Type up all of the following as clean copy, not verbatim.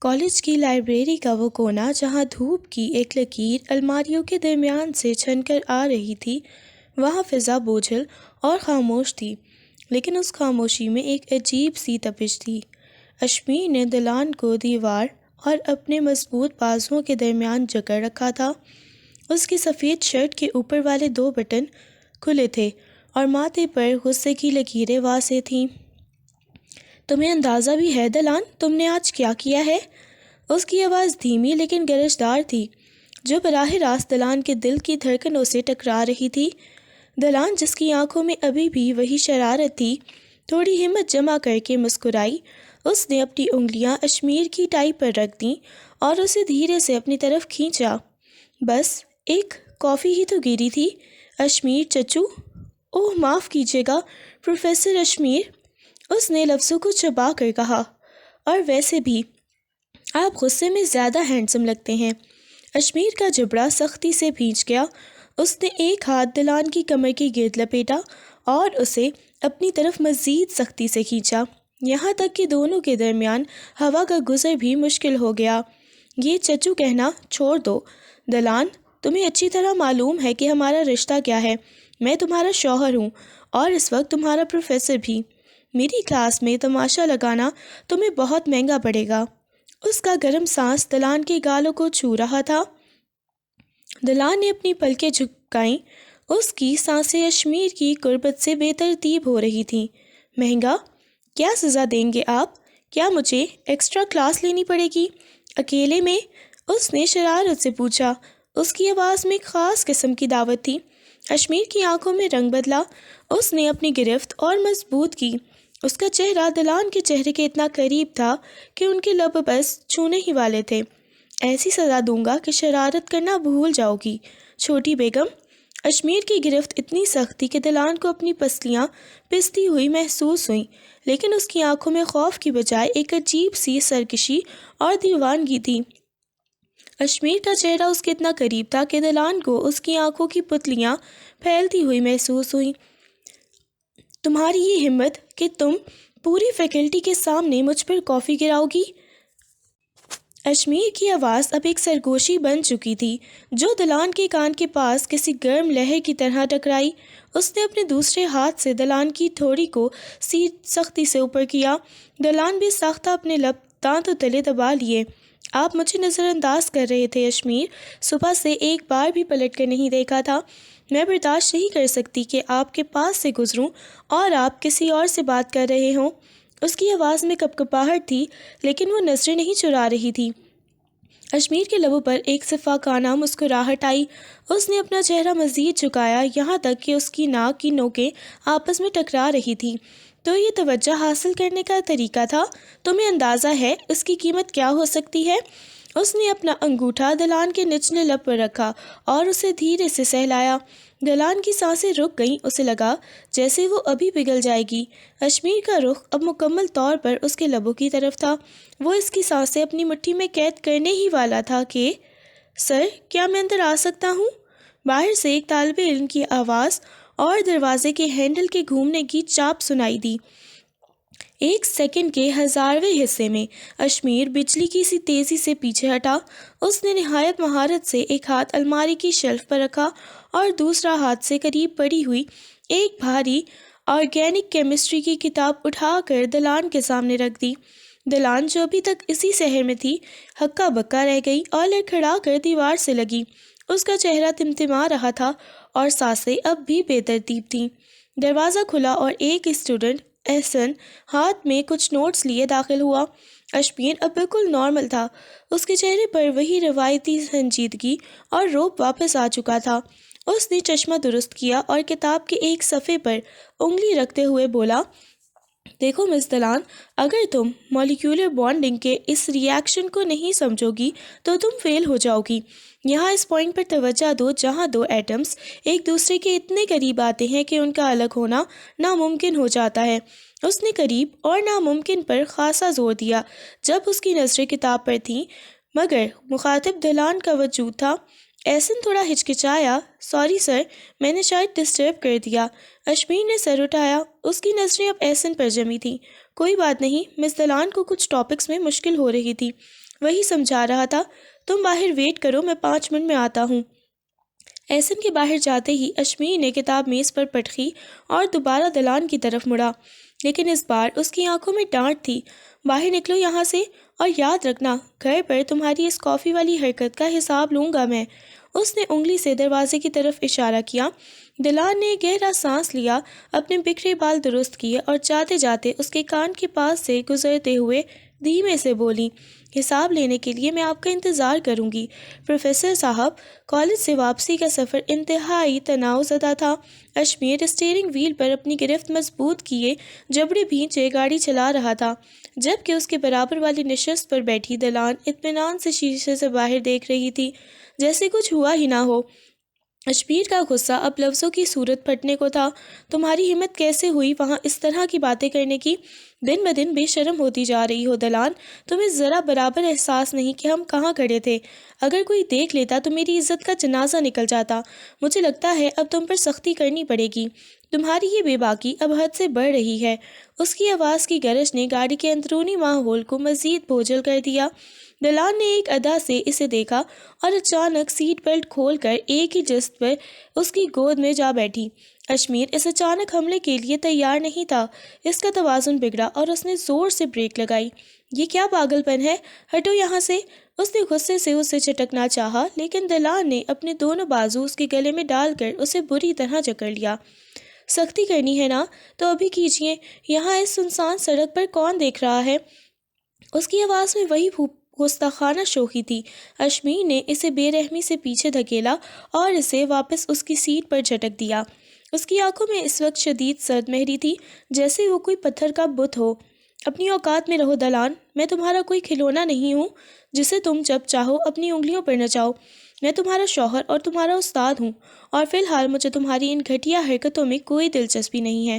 College کی library کا وہ کونا جہاں دھوپ کی ایک لکیر الماریوں کے درمیان سے چھن کر آ رہی تھی، وہاں فضا بوجھل اور خاموش تھی، لیکن اس خاموشی میں ایک عجیب سی تپش تھی۔ اشمیر نے دلان کو دیوار اور اپنے مضبوط بازوؤں کے درمیان جکڑ رکھا تھا۔ اس کی سفید شرٹ کے اوپر والے 2 بٹن کھلے تھے اور ماتھے پر غصے کی لکیریں واضح تھیں۔ تمہیں اندازہ بھی ہے دلان، تم نے آج کیا کیا ہے؟ اس کی آواز دھیمی لیکن گرجدار تھی، جو براہ راست دلان کے دل کی دھڑکنوں سے ٹکرا رہی تھی۔ دلان، جس کی آنکھوں میں ابھی بھی وہی شرارت تھی، تھوڑی ہمت جمع کر کے مسکرائی۔ اس نے اپنی انگلیاں اشمیر کی ٹائی پر رکھ دیں اور اسے دھیرے سے اپنی طرف کھینچا۔ بس ایک کافی ہی تو گری تھی، اشمیر چچو۔ اوہ معاف کیجیے گا پروفیسر اشمیر، اس نے لفظوں کو چبا کر کہا، اور ویسے بھی آپ غصے میں زیادہ ہینڈسم لگتے ہیں۔ اشمیر کا جبڑا سختی سے بھیج گیا۔ اس نے ایک ہاتھ دلان کی کمر کے گرد لپیٹا اور اسے اپنی طرف مزید سختی سے کھینچا، یہاں تک کہ دونوں کے درمیان ہوا کا گزر بھی مشکل ہو گیا۔ یہ چچو کہنا چھوڑ دو دلان، تمہیں اچھی طرح معلوم ہے کہ ہمارا رشتہ کیا ہے۔ میں تمہارا شوہر ہوں اور اس وقت تمہارا پروفیسر بھی۔ میری کلاس میں تماشا لگانا تمہیں بہت مہنگا پڑے گا۔ اس کا گرم سانس دلان کے گالوں کو چھو رہا تھا۔ دلان نے اپنی پلکیں جھکائیں، اس کی سانسیں اشمیر کی قربت سے بے ترتیب ہو رہی تھیں۔ مہنگا؟ کیا سزا دیں گے آپ؟ کیا مجھے ایکسٹرا کلاس لینی پڑے گی اکیلے میں؟ اس نے شرارت سے پوچھا۔ اس کی آواز میں ایک خاص قسم کی دعوت تھی۔ اشمیر کی آنکھوں میں رنگ بدلا، اس نے اپنی گرفت اور مضبوط کی۔ اس کا چہرہ دلان کے چہرے کے اتنا قریب تھا کہ ان کے لب بس چھونے ہی والے تھے۔ ایسی سزا دوں گا کہ شرارت کرنا بھول جاؤ گی چھوٹی بیگم۔ اشمیر کی گرفت اتنی سخت تھی کہ دلان کو اپنی پسلیاں پستی ہوئی محسوس ہوئیں، لیکن اس کی آنکھوں میں خوف کی بجائے ایک عجیب سی سرکشی اور دیوانگی تھی۔ اشمیر کا چہرہ اس کے اتنا قریب تھا کہ دلان کو اس کی آنکھوں کی پتلیاں پھیلتی ہوئی محسوس ہوئیں۔ تمہاری یہ ہمت کہ تم پوری فیکلٹی کے سامنے مجھ پر کافی گراؤ گی؟ اشمیر کی آواز اب ایک سرگوشی بن چکی تھی، جو دلان کے کان کے پاس کسی گرم لہر کی طرح ٹکرائی۔ اس نے اپنے دوسرے ہاتھ سے دلان کی تھوڑی کو سختی سے اوپر کیا۔ دلان بھی ساختہ اپنے لب دانتوں تلے دبا لیے۔ آپ مجھے نظر انداز کر رہے تھے اشمیر، صبح سے ایک بار بھی پلٹ کر نہیں دیکھا تھا۔ میں برداشت نہیں کر سکتی کہ آپ کے پاس سے گزروں اور آپ کسی اور سے بات کر رہے ہوں۔ اس کی آواز میں کپکپاہٹ تھی، لیکن وہ نظریں نہیں چرا رہی تھی۔ اشمیر کے لبوں پر ایک صفاقانہ مسکراہٹ آئی۔ اس نے اپنا چہرہ مزید جھکایا، یہاں تک کہ اس کی ناک کی نوکیں آپس میں ٹکرا رہی تھیں۔ تو یہ توجہ حاصل کرنے کا طریقہ تھا؟ تمہیں اندازہ ہے اس کی قیمت کیا ہو سکتی ہے؟ اس نے اپنا انگوٹھا دلان کے نچلے لب پر رکھا اور اسے دھیرے سے سہلایا۔ دلان کی سانسیں رک گئیں، اسے لگا جیسے وہ ابھی پگھل جائے گی۔ اشمیر کا رخ اب مکمل طور پر اس کے لبوں کی طرف تھا۔ وہ اس کی سانسیں اپنی مٹھی میں قید کرنے ہی والا تھا کہ سر، کیا میں اندر آ سکتا ہوں؟ باہر سے ایک طالب علم کی آواز اور دروازے کے ہینڈل کے گھومنے کی چاپ سنائی دی۔ ایک سیکنڈ کے 1000ویں حصے میں اشمیر بجلی کی سی تیزی سے پیچھے ہٹا۔ اس نے نہایت مہارت سے ایک ہاتھ الماری کی شیلف پر رکھا اور دوسرا ہاتھ سے قریب پڑی ہوئی ایک بھاری آرگینک کیمسٹری کی کتاب اٹھا کر دلان کے سامنے رکھ دی۔ دلان، جو ابھی تک اسی شہر میں تھی، ہکا بکا رہ گئی اور لڑکھڑا کر دیوار سے لگی۔ اس کا چہرہ تمتما رہا تھا اور سانسیں اب بھی بے ترتیب تھیں۔ دروازہ کھلا اور ایک اسٹوڈنٹ احسن ہاتھ میں کچھ نوٹس لیے داخل ہوا۔ اشمیر اب بالکل نارمل تھا، اس کے چہرے پر وہی روایتی سنجیدگی اور رعب واپس آ چکا تھا۔ اس نے چشمہ درست کیا اور کتاب کے ایک صفحے پر انگلی رکھتے ہوئے بولا، دیکھو مس دلان، اگر تم مالیکیولر بانڈنگ کے اس ری ایکشن کو نہیں سمجھو گی تو تم فیل ہو جاؤ گی۔ یہاں اس پوائنٹ پر توجہ دو جہاں 2 ایٹمز ایک دوسرے کے اتنے قریب آتے ہیں کہ ان کا الگ ہونا ناممکن ہو جاتا ہے۔ اس نے قریب اور ناممکن پر خاصا زور دیا جب اس کی نظریں کتاب پر تھیں، مگر مخاطب دلان کا وجود تھا۔ احسن تھوڑا ہچکچایا۔ سوری سر، میں نے شاید ڈسٹرب کر دیا۔ اشمیر نے سر اٹھایا۔ اس کی نظریں اب احسن پر جمی تھیں۔ کوئی بات نہیں، مس دلان کو کچھ ٹاپکس میں مشکل ہو رہی تھی، وہی سمجھا رہا تھا۔ تم باہر ویٹ کرو، میں 5 منٹ میں آتا ہوں۔ احسن کے باہر جاتے ہی اشمیر نے کتاب میز پر پٹکی اور دوبارہ دلان کی طرف مڑا، لیکن اس بار اس کی آنکھوں میں ڈانٹ تھی۔ باہر نکلو یہاں سے، اور یاد رکھنا گھر پر تمہاری اس کافی والی حرکت کا حساب لوں گا میں۔ اس نے انگلی سے دروازے کی طرف اشارہ کیا۔ دلان نے گہرا سانس لیا، اپنے بکھرے بال درست کیے اور جاتے جاتے اس کے کان کے پاس سے گزرتے ہوئے دھیمے سے بولی، حساب لینے کے لیے میں آپ کا انتظار کروں گی۔ پروفیسر صاحب، کالج سے واپسی کا سفر انتہائی تناؤ زدہ تھا۔ اشمیر اسٹیئرنگ وہیل پر اپنی گرفت مضبوط کیے جبڑے بھینچے گاڑی چلا رہا تھا، جبکہ اس کے برابر والی نشست پر بیٹھی دلان اطمینان سے شیشے سے باہر دیکھ رہی تھی، جیسے کچھ ہوا ہی نہ ہو۔ اشمیر کا غصہ اب لفظوں کی صورت پھٹنے کو تھا۔ تمہاری ہمت کیسے ہوئی وہاں اس طرح کی باتیں کرنے کی؟ دن بدن بے شرم ہوتی جا رہی ہو دلان، تمہیں ذرا برابر احساس نہیں کہ ہم کہاں کھڑے تھے؟ اگر کوئی دیکھ لیتا تو میری عزت کا جنازہ نکل جاتا۔ مجھے لگتا ہے اب تم پر سختی کرنی پڑے گی، تمہاری یہ بے باکی اب حد سے بڑھ رہی ہے۔ اس کی آواز کی گرج نے گاڑی کے اندرونی ماحول کو مزید بوجھل کر دیا۔ دلان نے ایک ادا سے اسے دیکھا اور اچانک سیٹ بیلٹ کھول کر ایک ہی جست پر اس کی گود میں جا بیٹھی۔ اشمیر اس اچانک حملے کے لیے تیار نہیں تھا۔ اس کا توازن بگڑا اور اس نے زور سے بریک لگائی۔ یہ کیا پاگل پن ہے؟ ہٹو یہاں سے! اس نے غصے سے اسے چٹکنا چاہا، لیکن دلان نے اپنے دونوں بازو اس کے گلے میں ڈال کر اسے بری طرح جکڑ لیا۔ سختی کرنی ہے نا تو ابھی کیجیے، یہاں اس سنسان سڑک پر کون دیکھ رہا ہے؟ اس کی آواز میں وہی گستاخانہ شوخی تھی۔ اشمیر نے اسے بے رحمی سے پیچھے دھکیلا اور اسے واپس اس کی سیٹ پر جھٹک دیا۔ اس کی آنکھوں میں اس وقت شدید سرد مہری تھی، جیسے وہ کوئی پتھر کا بت ہو۔ اپنی اوقات میں رہو دلان، میں تمہارا کوئی کھلونا نہیں ہوں جسے تم جب چاہو اپنی انگلیوں پر نچاؤ۔ میں تمہارا شوہر اور تمہارا استاد ہوں، اور فی الحال مجھے تمہاری ان گھٹیا حرکتوں میں کوئی دلچسپی نہیں ہے۔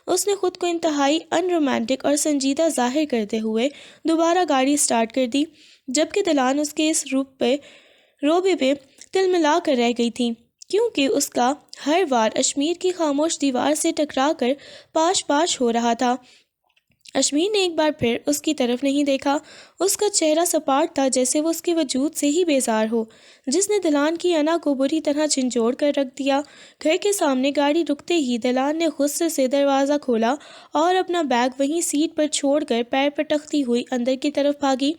اس نے خود کو انتہائی ان رومانٹک اور سنجیدہ ظاہر کرتے ہوئے دوبارہ گاڑی سٹارٹ کر دی، جبکہ دلان اس کے اس روبے پہ تلملا کر رہ گئی تھی، کیونکہ اس کا ہر وار اشمیر کی خاموش دیوار سے ٹکرا کر پاش پاش ہو رہا تھا۔ اشمیر نے ایک بار پھر اس کی طرف نہیں دیکھا۔ اس کا چہرہ سپاٹ تھا، جیسے وہ اس کے وجود سے ہی بیزار ہو، جس نے دلان کی انا کو بری طرح جھنجھوڑ کر رکھ دیا۔ گھر کے سامنے گاڑی رکتے ہی دلان نے غصے سے دروازہ کھولا اور اپنا بیگ وہیں سیٹ پر چھوڑ کر پیر پٹکتی ہوئی اندر کی طرف بھاگی۔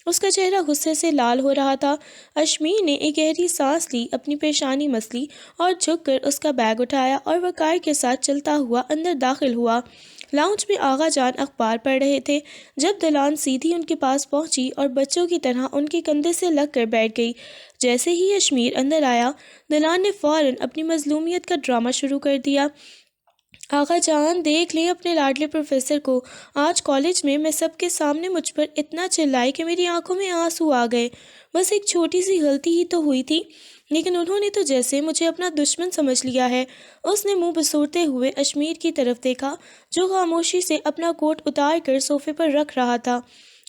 اس کا چہرہ غصے سے لال ہو رہا تھا۔ اشمیر نے ایک گہری سانس لی، اپنی پیشانی مسلی اور جھک کر اس کا بیگ اٹھایا اور وقار کے ساتھ چلتا ہوا اندر داخل ہوا۔ لاؤنج میں آغا جان اخبار پڑھ رہے تھے جب دلان سیدھی ان کے پاس پہنچی اور بچوں کی طرح ان کے کندھے سے لگ کر بیٹھ گئی۔ جیسے ہی اشمیر اندر آیا، دلان نے فوراً اپنی مظلومیت کا ڈرامہ شروع کر دیا۔ آغا جان، دیکھ لیں اپنے لاڈلے پروفیسر کو، آج کالج میں سب کے سامنے مجھ پر اتنا چلائی کہ میری آنکھوں میں آنسو آ گئے۔ بس ایک چھوٹی سی غلطی ہی تو ہوئی تھی، لیکن انہوں نے تو جیسے مجھے اپنا دشمن سمجھ لیا ہے۔ اس نے منہ بسورتے ہوئے اشمیر کی طرف دیکھا، جو خاموشی سے اپنا کوٹ اتار کر صوفے پر رکھ رہا تھا۔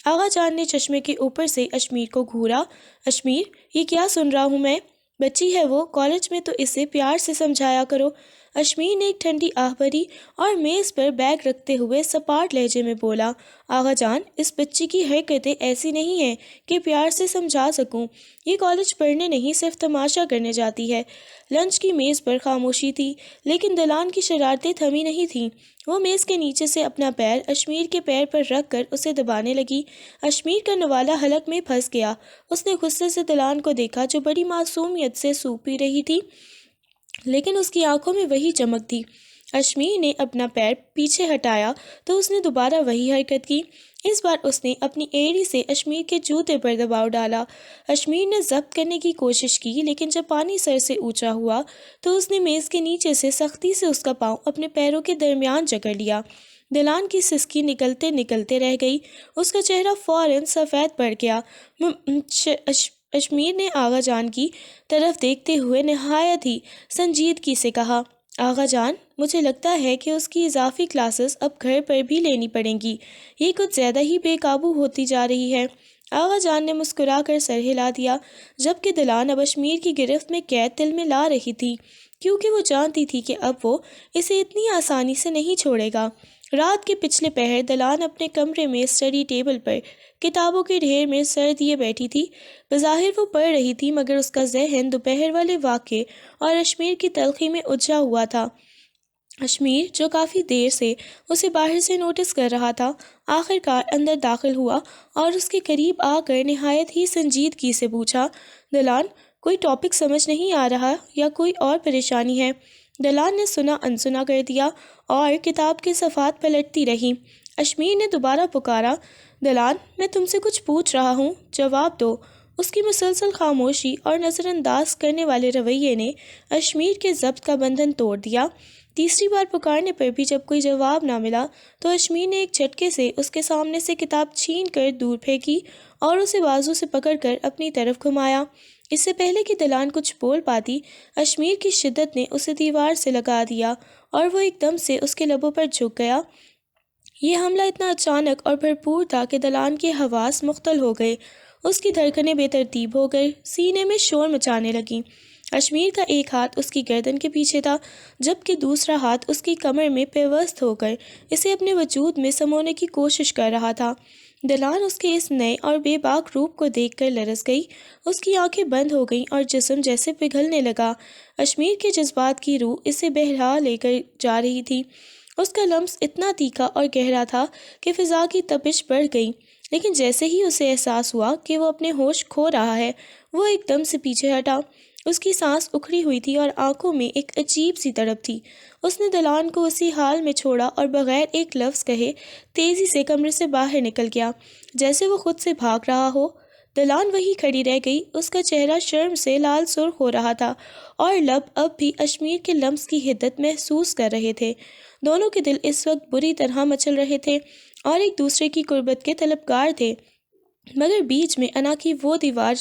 آغا جان نے چشمے کے اوپر سے اشمیر کو گھورا۔ اشمیر، یہ کیا سن رہا ہوں میں؟ بچی ہے وہ، کالج میں تو اسے پیار سے سمجھایا کرو۔ اشمیر نے ایک ٹھنڈی آہ بھری اور میز پر بیگ رکھتے ہوئے سپاٹ لہجے میں بولا، آغا جان، اس بچی کی حرکتیں ایسی نہیں ہیں کہ پیار سے سمجھا سکوں۔ یہ کالج پڑھنے نہیں، صرف تماشا کرنے جاتی ہے۔ لنچ کی میز پر خاموشی تھی، لیکن دلان کی شرارتیں تھمی نہیں تھیں۔ وہ میز کے نیچے سے اپنا پیر اشمیر کے پیر پر رکھ کر اسے دبانے لگی۔ اشمیر کا نوالا حلق میں پھنس گیا۔ اس نے غصے سے دلان کو دیکھا، جو بڑی معصومیت سے سوپ پی رہی تھی، لیکن اس کی آنکھوں میں وہی چمک تھی۔ اشمیر نے اپنا پیر پیچھے ہٹایا تو اس نے دوبارہ وہی حرکت کی۔ اس بار اس نے اپنی ایڑی سے اشمیر کے جوتے پر دباؤ ڈالا۔ اشمیر نے ضبط کرنے کی کوشش کی، لیکن جب پانی سر سے اونچا ہوا تو اس نے میز کے نیچے سے سختی سے اس کا پاؤں اپنے پیروں کے درمیان جکڑ لیا۔ دلان کی سسکی نکلتے نکلتے رہ گئی۔ اس کا چہرہ فوراً سفید پڑ گیا۔ اشمیر نے آغا جان کی طرف دیکھتے ہوئے نہایت ہی سنجیدگی سے کہا، آغا جان، مجھے لگتا ہے کہ اس کی اضافی کلاسز اب گھر پر بھی لینی پڑیں گی، یہ کچھ زیادہ ہی بے قابو ہوتی جا رہی ہے۔ آغا جان نے مسکرا کر سر ہلا دیا، جبکہ دلان اب اشمیر کی گرفت میں قید دل میں لا رہی تھی، کیونکہ وہ جانتی تھی کہ اب وہ اسے اتنی آسانی سے نہیں چھوڑے گا۔ رات کے پچھلے پہر دلان اپنے کمرے میں اسٹڈی ٹیبل پر کتابوں کے ڈھیر میں سر دیے بیٹھی تھی۔ بظاہر وہ پڑھ رہی تھی، مگر اس کا ذہن دوپہر والے واقعے اور اشمیر کی تلخی میں الجھا ہوا تھا۔ اشمیر، جو کافی دیر سے اسے باہر سے نوٹس کر رہا تھا، آخر کار اندر داخل ہوا اور اس کے قریب آ کر نہایت ہی سنجیدگی سے پوچھا، دلان، کوئی ٹاپک سمجھ نہیں آ رہا یا کوئی اور پریشانی ہے؟ دلان نے سنا انسنا کر دیا اور کتاب کے صفحات پلٹتی رہی۔ اشمیر نے دوبارہ پکارا، دلان، میں تم سے کچھ پوچھ رہا ہوں، جواب دو۔ اس کی مسلسل خاموشی اور نظر انداز کرنے والے رویے نے اشمیر کے ضبط کا بندھن توڑ دیا۔ تیسری بار پکارنے پر بھی جب کوئی جواب نہ ملا تو اشمیر نے ایک جھٹکے سے اس کے سامنے سے کتاب چھین کر دور پھینکی اور اسے بازو سے پکڑ کر اپنی طرف گھمایا۔ اس سے پہلے کہ دلان کچھ بول پاتی، اشمیر کی شدت نے اسے دیوار سے لگا دیا اور وہ ایک دم سے اس کے لبوں پر جھک گیا۔ یہ حملہ اتنا اچانک اور بھرپور تھا کہ دلان کے حواس مختل ہو گئے، اس کی دھڑکنیں بے ترتیب ہو گئی، سینے میں شور مچانے لگیں۔ اشمیر کا ایک ہاتھ اس کی گردن کے پیچھے تھا، جبکہ دوسرا ہاتھ اس کی کمر میں پیوست ہو کر اسے اپنے وجود میں سمونے کی کوشش کر رہا تھا۔ دلان اس کے اس نئے اور بے باک روپ کو دیکھ کر لرز گئی، اس کی آنکھیں بند ہو گئیں اور جسم جیسے پگھلنے لگا۔ اشمیر کے جذبات کی روح اسے بہلا لے کر جا رہی تھی۔ اس کا لمس اتنا تیکھا اور گہرا تھا کہ فضا کی تپش بڑھ گئی، لیکن جیسے ہی اسے احساس ہوا کہ وہ اپنے ہوش کھو رہا ہے، وہ ایک دم سے پیچھے ہٹا۔ اس کی سانس اکھڑی ہوئی تھی اور آنکھوں میں ایک عجیب سی تڑپ تھی۔ اس نے دلان کو اسی حال میں چھوڑا اور بغیر ایک لفظ کہے تیزی سے کمرے سے باہر نکل گیا، جیسے وہ خود سے بھاگ رہا ہو۔ دلان وہیں کھڑی رہ گئی، اس کا چہرہ شرم سے لال سرخ ہو رہا تھا اور لب اب بھی اشمیر کے لمس کی حدت محسوس کر رہے تھے۔ دونوں کے دل اس وقت بری طرح مچل رہے تھے اور ایک دوسرے کی قربت کے طلبگار تھے، مگر بیچ میں انا کی وہ دیوار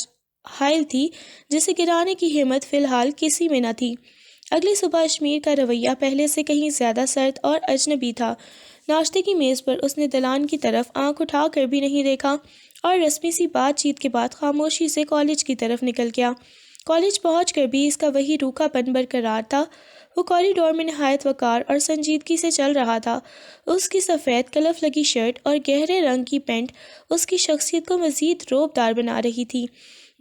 حائل تھی جسے گرانے کی ہمت فی الحال کسی میں نہ تھی۔ اگلی صبح اشمیر کا رویہ پہلے سے کہیں زیادہ سرد اور اجنبی تھا۔ ناشتے کی میز پر اس نے دلان کی طرف آنکھ اٹھا کر بھی نہیں دیکھا اور رسمی سی بات چیت کے بعد خاموشی سے کالج کی طرف نکل گیا۔ کالج پہنچ کر بھی اس کا وہی روکھا پن برقرار تھا۔ وہ کوریڈور میں نہایت وقار اور سنجیدگی سے چل رہا تھا۔ اس کی سفید کلف لگی شرٹ اور گہرے رنگ کی پینٹ اس کی شخصیت کو مزید رعب دار بنا رہی تھی۔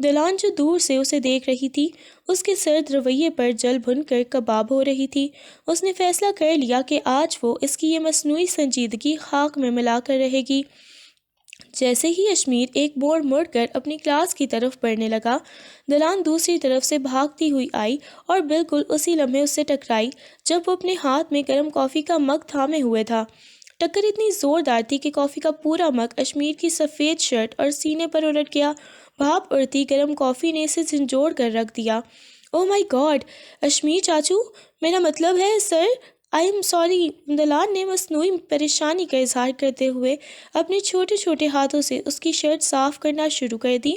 دلان جو دور سے اسے دیکھ رہی تھی، اس کے سرد رویے پر جل بھن کر کباب ہو رہی تھی۔ اس نے فیصلہ کر لیا کہ آج وہ اس کی یہ مصنوعی سنجیدگی خاک میں ملا کر رہے گی۔ جیسے ہی اشمیر ایک موڑ مڑ کر اپنی کلاس کی طرف بڑھنے لگا، دلان دوسری طرف سے بھاگتی ہوئی آئی اور بالکل اسی لمحے اس سے ٹکرائی جب وہ اپنے ہاتھ میں گرم کافی کا مگ تھامے ہوئے تھا۔ ٹکر اتنی زوردار تھی کہ کافی کا پورا مگ اشمیر کی سفید شرٹ اور سینے پر الٹ گیا۔ بھاپ اڑتی گرم کافی نے اسے جھنجھوڑ کر رکھ دیا۔ اوہ مائی گاڈ! اشمیر چاچو، میرا مطلب ہے سر، آئی ایم سوری۔ دلان نے مصنوعی پریشانی کا اظہار کرتے ہوئے اپنے چھوٹے چھوٹے ہاتھوں سے اس کی شرٹ صاف کرنا شروع کر دی،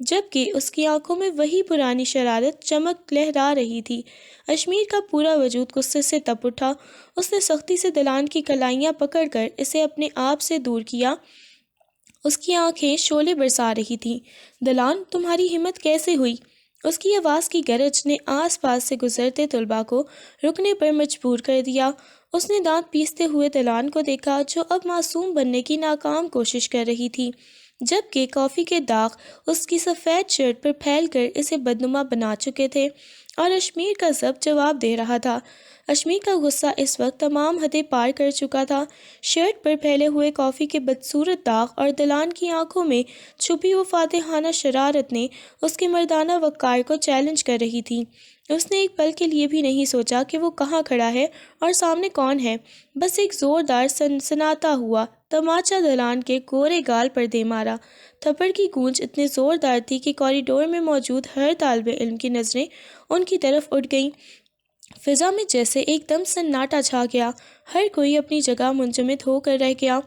جبکہ اس کی آنکھوں میں وہی پرانی شرارت چمک لہرا رہی تھی۔ اشمیر کا پورا وجود غصے سے تپ اٹھا۔ اس نے سختی سے دلان کی کلائیاں پکڑ کر اسے اپنے آپ سے دور کیا۔ اس کی آنکھیں شعلے برسا رہی تھیں۔ دلان، تمہاری ہمت کیسے ہوئی؟ اس کی آواز کی گرج نے آس پاس سے گزرتے طلباء کو رکنے پر مجبور کر دیا۔ اس نے دانت پیستے ہوئے دلان کو دیکھا جو اب معصوم بننے کی ناکام کوشش کر رہی تھی، جبکہ کافی کے داغ اس کی سفید شرٹ پر پھیل کر اسے بدنما بنا چکے تھے اور اشمیر کا ضبط جواب دے رہا تھا۔ اشمیر کا غصہ اس وقت تمام حدیں پار کر چکا تھا۔ شرٹ پر پھیلے ہوئے کافی کے بدصورت داغ اور دلان کی آنکھوں میں چھپی وہ فاتحانہ شرارت نے اس کے مردانہ وقار کو چیلنج کر رہی تھی۔ اس نے ایک پل کے لیے بھی نہیں سوچا کہ وہ کہاں کھڑا ہے اور سامنے کون ہے، بس ایک زوردار سنسناتا ہوا تماچا دلان کے گورے گال پر دے مارا۔ تھپڑ کی گونج اتنی زوردار تھی کہ کوریڈور میں موجود ہر طالب علم کی نظریں ان کی طرف اٹھ گئیں۔ فضا میں جیسے ایک دم سناٹا چھا گیا، ہر کوئی اپنی جگہ منجمد ہو کر رہ گیا۔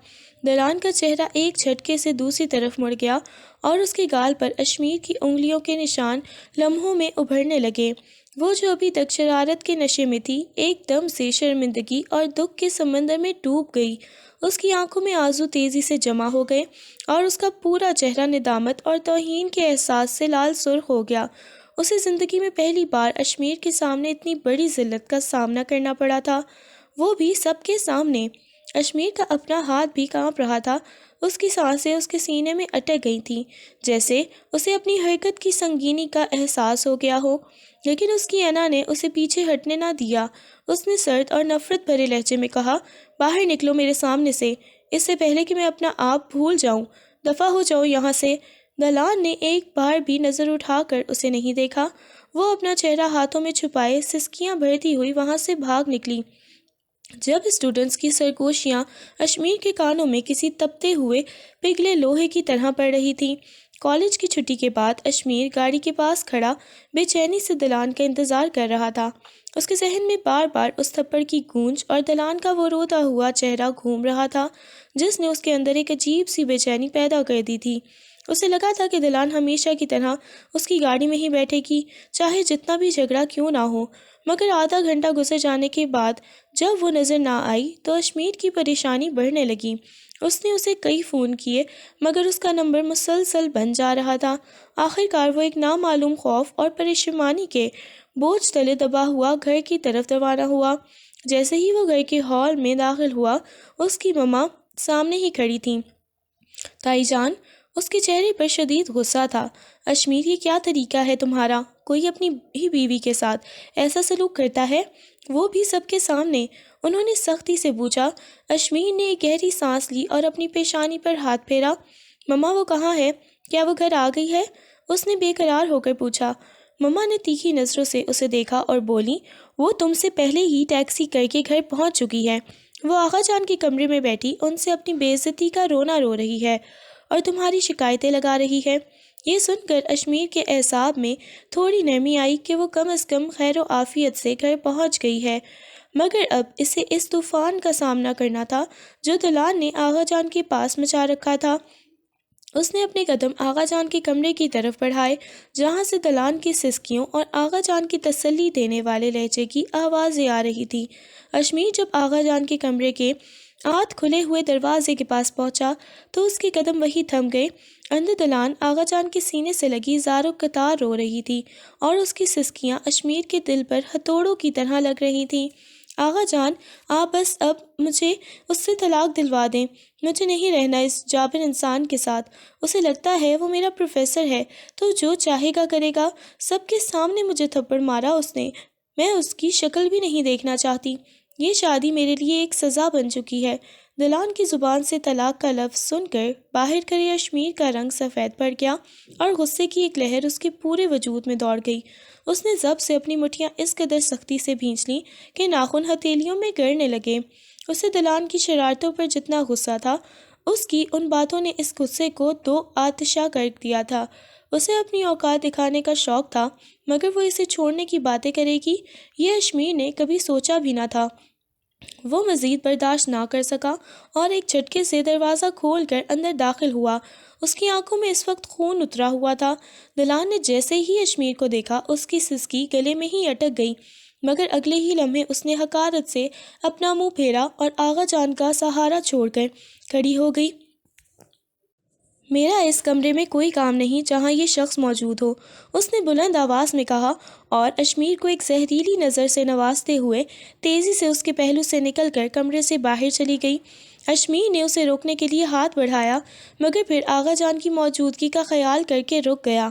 دلان کا چہرہ ایک جھٹکے سے دوسری طرف مڑ گیا اور اس کے گال پر اشمیر کی انگلیوں کے نشان لمحوں میں ابھرنے لگے۔ وہ جو ابھی تک شرارت کے نشے میں تھی ایک دم سے شرمندگی اور دکھ کے سمندر میں ڈوب گئی۔ اس کی آنکھوں میں آنسو تیزی سے جمع ہو گئے اور اس کا پورا چہرہ ندامت اور توہین کے احساس سے لال سرخ ہو گیا۔ اسے زندگی میں پہلی بار اشمیر کے سامنے اتنی بڑی ذلت کا سامنا کرنا پڑا تھا، وہ بھی سب کے سامنے۔ اشمیر کا اپنا ہاتھ بھی کانپ رہا تھا، اس کی سانسیں اس کے سینے میں اٹک گئی تھیں، جیسے اسے اپنی حرکت کی سنگینی کا احساس ہو گیا ہو، لیکن اس کی انا نے اسے پیچھے ہٹنے نہ دیا۔ اس نے سرد اور نفرت بھرے لہجے میں کہا، باہر نکلو میرے سامنے سے، اس سے پہلے کہ میں اپنا آپ بھول جاؤں، دفع ہو جاؤ یہاں سے۔ دلان نے ایک بار بھی نظر اٹھا کر اسے نہیں دیکھا، وہ اپنا چہرہ ہاتھوں میں چھپائے سسکیاں بھرتی ہوئی وہاں سے بھاگ نکلی۔ جب اسٹوڈنٹس کی سرگوشیاں اشمیر کے کانوں میں کسی تپتے ہوئے پگھلے لوہے کی طرح پڑ رہی تھیں۔ کالج کی چھٹی کے بعد اشمیر گاڑی کے پاس کھڑا بے چینی سے دلان کا انتظار کر رہا تھا۔ اس کے ذہن میں بار بار اس تھپڑ کی گونج اور دلان کا وہ روتا ہوا چہرہ گھوم رہا تھا جس نے اس کے اندر ایک عجیب سی بے چینی پیدا کر دی تھی۔ اسے لگا تھا کہ دلان ہمیشہ کی طرح اس کی گاڑی میں ہی بیٹھے گی، چاہے جتنا بھی جھگڑا کیوں نہ ہو۔ مگر آدھا گھنٹہ گزر جانے کے بعد جب وہ نظر نہ آئی تو اشمیر کی پریشانی بڑھنے لگی۔ اس نے اسے کئی فون کیے مگر اس کا نمبر مسلسل بند جا رہا تھا۔ آخر کار وہ ایک نامعلوم خوف اور پریشانی کے بوجھ تلے دبا ہوا گھر کی طرف روانہ ہوا۔ جیسے ہی وہ گھر کے ہال میں داخل ہوا، اس کی ماں سامنے ہی کھڑی تھیں۔ تائی جان، اس کے چہرے پر شدید غصہ تھا۔ اشمیر، یہ کیا طریقہ ہے تمہارا؟ کوئی اپنی ہی بیوی کے ساتھ ایسا سلوک کرتا ہے، وہ بھی سب کے سامنے؟ انہوں نے سختی سے پوچھا۔ اشمیر نے ایک گہری سانس لی اور اپنی پیشانی پر ہاتھ پھیرا۔ مما وہ کہاں ہے؟ کیا وہ گھر آ گئی ہے؟ اس نے بے قرار ہو کر پوچھا۔ مما نے تیکھی نظروں سے اسے دیکھا اور بولی، وہ تم سے پہلے ہی ٹیکسی کر کے گھر پہنچ چکی ہے۔ وہ آغا جان کے کمرے میں بیٹھی ان سے اپنی بے عزتی کا رونا رو رہی ہے اور تمہاری شکایتیں لگا رہی ہے۔ یہ سن کر اشمیر کے اعصاب میں تھوڑی نرمی آئی کہ وہ کم از کم خیر و عافیت سے گھر پہنچ گئی ہے، مگر اب اسے اس طوفان کا سامنا کرنا تھا جو دلان نے آغا جان کے پاس مچا رکھا تھا۔ اس نے اپنے قدم آغا جان کے کمرے کی طرف بڑھائے جہاں سے دلان کی سسکیوں اور آغا جان کی تسلی دینے والے لہجے کی آوازیں آ رہی تھی۔ اشمیر جب آغا جان کے کمرے کے آدھ کھلے ہوئے دروازے کے پاس پہنچا تو اس کے قدم وہی تھم گئے۔ اندر دلان آغا جان کے سینے سے لگی زار و قطار رو رہی تھی اور اس کی سسکیاں اشمیر کے دل پر ہتھوڑوں کی طرح لگ رہی تھیں۔ آغا جان، آپ بس اب مجھے اس سے طلاق دلوا دیں، مجھے نہیں رہنا اس جابر انسان کے ساتھ۔ اسے لگتا ہے وہ میرا پروفیسر ہے تو جو چاہے گا کرے گا۔ سب کے سامنے مجھے تھپڑ مارا اس نے، میں اس کی شکل بھی نہیں دیکھنا چاہتی۔ یہ شادی میرے لیے ایک سزا بن چکی ہے۔ دلان کی زبان سے طلاق کا لفظ سن کر باہر کھڑے اشمیر کا رنگ سفید پڑ گیا اور غصے کی ایک لہر اس کے پورے وجود میں دوڑ گئی۔ اس نے ضبط سے اپنی مٹھیاں اس قدر سختی سے بھینچ لیں کہ ناخن ہتھیلیوں میں گرنے لگے۔ اسے دلان کی شرارتوں پر جتنا غصہ تھا، اس کی ان باتوں نے اس غصے کو دو آتشا کر دیا تھا۔ اسے اپنی اوقات دکھانے کا شوق تھا مگر وہ اسے چھوڑنے کی باتیں کرے گی، یہ اشمیر نے کبھی سوچا بھی نہ تھا۔ وہ مزید برداشت نہ کر سکا اور ایک جھٹکے سے دروازہ کھول کر اندر داخل ہوا۔ اس کی آنکھوں میں اس وقت خون اترا ہوا تھا۔ دلان نے جیسے ہی اشمیر کو دیکھا اس کی سسکی گلے میں ہی اٹک گئی، مگر اگلے ہی لمحے اس نے حقارت سے اپنا منہ پھیرا اور آغا جان کا سہارا چھوڑ کر کھڑی ہو گئی۔ میرا اس کمرے میں کوئی کام نہیں جہاں یہ شخص موجود ہو، اس نے بلند آواز میں کہا اور اشمیر کو ایک زہریلی نظر سے نوازتے ہوئے تیزی سے اس کے پہلو سے نکل کر کمرے سے باہر چلی گئی۔ اشمیر نے اسے روکنے کے لیے ہاتھ بڑھایا مگر پھر آغا جان کی موجودگی کا خیال کر کے رک گیا،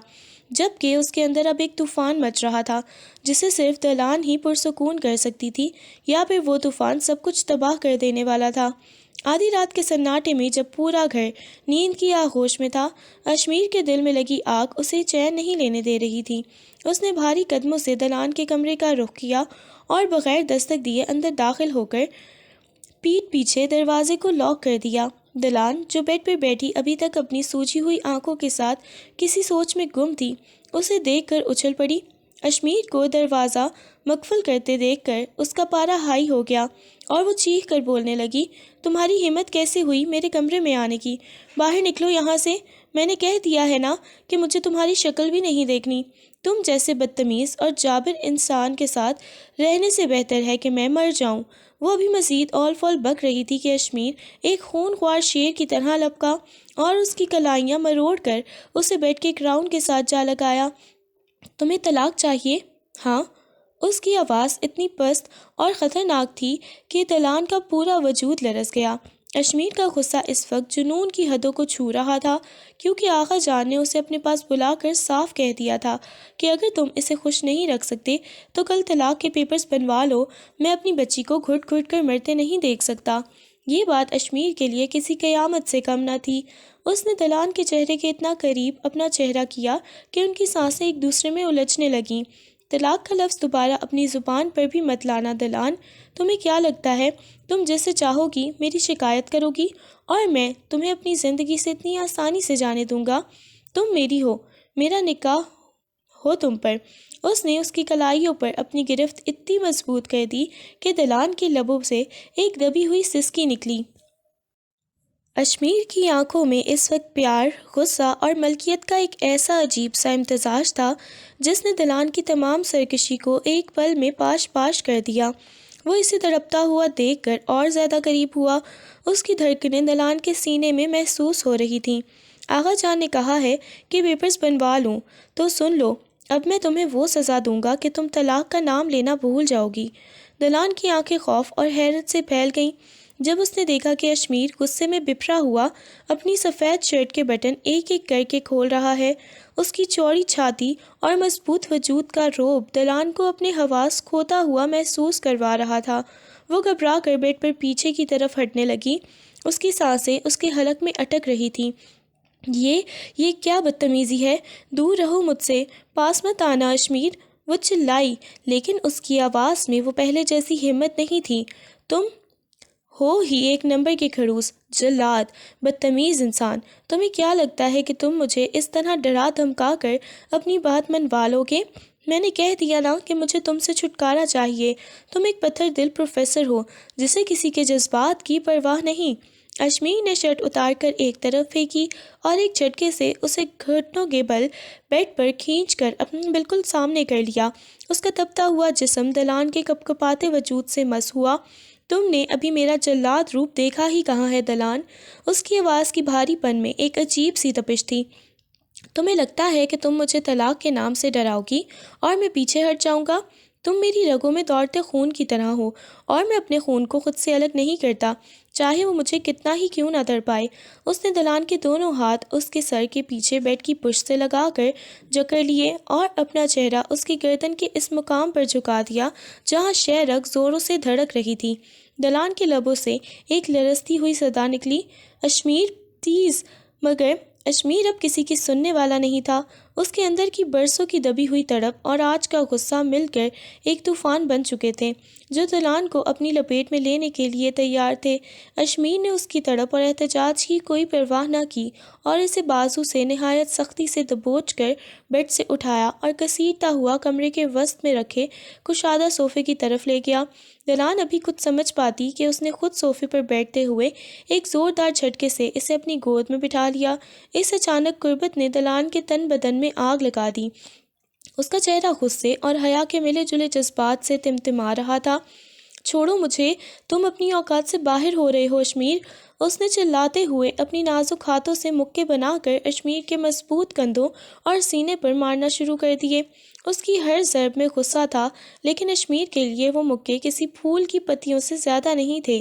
جبکہ اس کے اندر اب ایک طوفان مچ رہا تھا جسے صرف دلان ہی پرسکون کر سکتی تھی، یا پھر وہ طوفان سب کچھ تباہ کر دینے والا تھا۔ آدھی رات کے سناٹے میں جب پورا گھر نیند کی آغوش میں تھا، اشمیر کے دل میں لگی آگ اسے چین نہیں لینے دے رہی تھی۔ اس نے بھاری قدموں سے دلان کے کمرے کا رخ کیا اور بغیر دستک دیے اندر داخل ہو کر پیٹھ پیچھے دروازے کو لاک کر دیا۔ دلان جو بیڈ پر بیٹھی ابھی تک اپنی سوجی ہوئی آنکھوں کے ساتھ کسی سوچ میں گم تھی، اسے دیکھ کر اچھل پڑی۔ اشمیر کو دروازہ مقفل کرتے دیکھ کر اس کا پارا ہائی ہو گیا اور وہ چیخ کر بولنے لگی، تمہاری ہمت کیسے ہوئی میرے کمرے میں آنے کی؟ باہر نکلو یہاں سے، میں نے کہہ دیا ہے نا کہ مجھے تمہاری شکل بھی نہیں دیکھنی۔ تم جیسے بدتمیز اور جابر انسان کے ساتھ رہنے سے بہتر ہے کہ میں مر جاؤں۔ وہ ابھی مزید اول فول بک رہی تھی کہ اشمیر ایک خون خوار شیر کی طرح لپکا اور اس کی کلائیاں مروڑ کر اسے بیڈ کے گراؤنڈ کے ساتھ جا لگایا۔ تمہیں طلاق چاہیے؟ ہاں۔ اس کی آواز اتنی پست اور خطرناک تھی کہ دلان کا پورا وجود لرز گیا۔ اشمیر کا غصہ اس وقت جنون کی حدوں کو چھو رہا تھا، کیونکہ آغا جان نے اسے اپنے پاس بلا کر صاف کہہ دیا تھا کہ اگر تم اسے خوش نہیں رکھ سکتے تو کل طلاق کے پیپرز بنوا لو، میں اپنی بچی کو گھٹ گھٹ کر مرتے نہیں دیکھ سکتا۔ یہ بات اشمیر کے لیے کسی قیامت سے کم نہ تھی۔ اس نے دلان کے چہرے کے اتنا قریب اپنا چہرہ کیا کہ ان کی سانسیں ایک دوسرے میں الجھنے لگیں۔ طلاق کا لفظ دوبارہ اپنی زبان پر بھی مت لانا دلان۔ تمہیں کیا لگتا ہے تم جیسے چاہو گی میری شکایت کرو گی اور میں تمہیں اپنی زندگی سے اتنی آسانی سے جانے دوں گا؟ تم میری ہو، میرا نکاح ہو تم پر۔ اس نے اس کی کلائیوں پر اپنی گرفت اتنی مضبوط کر دی کہ دلان کے لبوں سے ایک دبی ہوئی سسکی نکلی۔ اشمیر کی آنکھوں میں اس وقت پیار، غصہ اور ملکیت کا ایک ایسا عجیب سا امتزاج تھا جس نے دلان کی تمام سرکشی کو ایک پل میں پاش پاش کر دیا۔ وہ اسے تڑپتا ہوا دیکھ کر اور زیادہ قریب ہوا۔ اس کی دھڑکنیں دلان کے سینے میں محسوس ہو رہی تھیں۔ آغا جان نے کہا ہے کہ پیپرز بنوا لوں، تو سن لو، اب میں تمہیں وہ سزا دوں گا کہ تم طلاق کا نام لینا بھول جاؤ گی۔ دلان کی آنکھیں خوف اور حیرت سے پھیل گئیں جب اس نے دیکھا کہ اشمیر غصے میں بپھرا ہوا اپنی سفید شرٹ کے بٹن ایک ایک کر کے کھول رہا ہے۔ اس کی چوڑی چھاتی اور مضبوط وجود کا رعب دلان کو اپنے حواس کھوتا ہوا محسوس کروا رہا تھا۔ وہ گھبرا کر بیڈ پر پیچھے کی طرف ہٹنے لگی۔ اس کی سانسیں اس کے حلق میں اٹک رہی تھیں۔ یہ کیا بدتمیزی ہے؟ دور رہو مجھ سے، پاس مت آنا اشمیر، وہ چلائی، لیکن اس کی آواز میں وہ پہلے جیسی ہمت نہیں تھی۔ تم ہو ہی ایک نمبر کے خڑوس، جلاد، بدتمیز انسان۔ تمہیں کیا لگتا ہے کہ تم مجھے اس طرح ڈرا دھمکا کر اپنی بات منوا لو گے؟ میں نے کہہ دیا نا کہ مجھے تم سے چھٹکارا چاہیے۔ تم ایک پتھر دل پروفیسر ہو جسے کسی کے جذبات کی پرواہ نہیں۔ اشمیر نے شرٹ اتار کر ایک طرف پھینکی اور ایک جھٹکے سے اسے گھٹنوں کے بل بیڈ پر کھینچ کر اپنے بالکل سامنے کر لیا۔ اس کا تپتا ہوا جسم دلان کے کپکپاتے وجود سے مس ہوا۔ تم نے ابھی میرا جلاد روپ دیکھا ہی کہاں ہے دلان؟ اس کی آواز کی بھاری پن میں ایک عجیب سی تپش تھی۔ تمہیں لگتا ہے کہ تم مجھے طلاق کے نام سے ڈراؤ گی اور میں پیچھے ہٹ جاؤں گا؟ تم میری رگوں میں دوڑتے خون کی طرح ہو اور میں اپنے خون کو خود سے الگ نہیں کرتا، چاہے وہ مجھے کتنا ہی کیوں نہ تڑپائے۔ اس نے دلان کے دونوں ہاتھ اس کے سر کے پیچھے بیڈ کی پشت سے لگا کر جکڑ لیے اور اپنا چہرہ اس کی گردن کے اس مقام پر جھکا دیا جہاں شہ رگ زوروں سے دھڑک رہی تھی۔ دلان کے لبوں سے ایک لرزتی ہوئی صدا نکلی، اشمیر پلیز، مگر اشمیر اب کسی کی سننے والا نہیں تھا۔ اس کے اندر کی برسوں کی دبی ہوئی تڑپ اور آج کا غصہ مل کر ایک طوفان بن چکے تھے جو دلان کو اپنی لپیٹ میں لینے کے لیے تیار تھے۔ اشمیر نے اس کی تڑپ اور احتجاج کی کوئی پرواہ نہ کی اور اسے بازو سے نہایت سختی سے دبوچ کر بیڈ سے اٹھایا اور گھسیٹتا ہوا کمرے کے وسط میں رکھے کشادہ صوفے کی طرف لے گیا۔ دلان ابھی کچھ سمجھ پاتی کہ اس نے خود صوفے پر بیٹھتے ہوئے ایک زوردار جھٹکے سے اسے اپنی گود میں بٹھا لیا۔ اس اچانک قربت نے دلان کے تن بدن میں آگ لگا دی۔ اس کا چہرہ غصے اور حیا کے ملے جلے جذبات سے تمتما رہا تھا۔ چھوڑو مجھے، تم اپنی اوقات سے باہر ہو رہے ہو اشمیر۔ اس نے چلاتے ہوئے اپنی نازک ہاتھوں سے مکے بنا کر اشمیر کے مضبوط کندھوں اور سینے پر مارنا شروع کر دیے۔ اس کی ہر ضرب میں غصہ تھا، لیکن اشمیر کے لیے وہ مکے کسی پھول کی پتیوں سے زیادہ نہیں تھے۔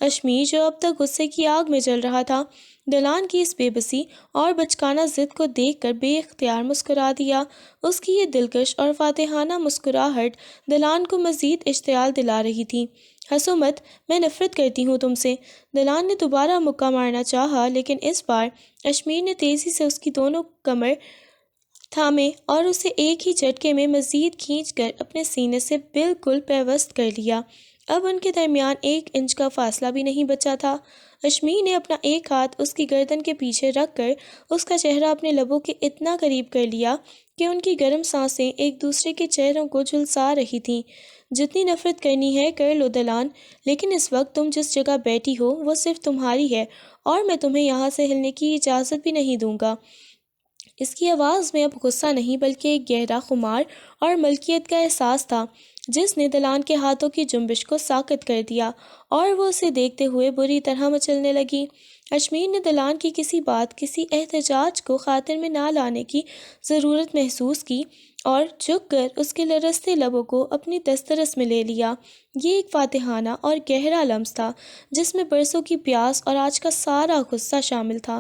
اشمیر جو اب تک غصے کی آگ میں جل رہا تھا، دلان کی اس بے بسی اور بچکانہ ضد کو دیکھ کر بے اختیار مسکرا دیا۔ اس کی یہ دلکش اور فاتحانہ مسکراہٹ دلان کو مزید اشتعال دلا رہی تھی۔ ہنسو مت، میں نفرت کرتی ہوں تم سے۔ دلان نے دوبارہ مکہ مارنا چاہا، لیکن اس بار اشمیر نے تیزی سے اس کی دونوں کمر تھامے اور اسے ایک ہی جھٹکے میں مزید کھینچ کر اپنے سینے سے بالکل پیوست کر لیا۔ اب ان کے درمیان 1 انچ کا فاصلہ بھی نہیں بچا تھا۔ اشمیر نے اپنا ایک ہاتھ اس کی گردن کے پیچھے رکھ کر اس کا چہرہ اپنے لبوں کے اتنا قریب کر لیا کہ ان کی گرم سانسیں ایک دوسرے کے چہروں کو جھلسا رہی تھیں۔ جتنی نفرت کرنی ہے کر لو دلان، لیکن اس وقت تم جس جگہ بیٹھی ہو وہ صرف تمہاری ہے اور میں تمہیں یہاں سے ہلنے کی اجازت بھی نہیں دوں گا۔ اس کی آواز میں اب غصہ نہیں بلکہ ایک گہرا خمار اور ملکیت کا احساس تھا جس نے دلان کے ہاتھوں کی جنبش کو ساکت کر دیا اور وہ اسے دیکھتے ہوئے بری طرح مچلنے لگی۔ اشمیر نے دلان کی کسی بات، کسی احتجاج کو خاطر میں نہ لانے کی ضرورت محسوس کی اور جھک کر اس کے لرزتے لبوں کو اپنی دسترس میں لے لیا۔ یہ ایک فاتحانہ اور گہرا لمس تھا جس میں برسوں کی پیاس اور آج کا سارا غصہ شامل تھا۔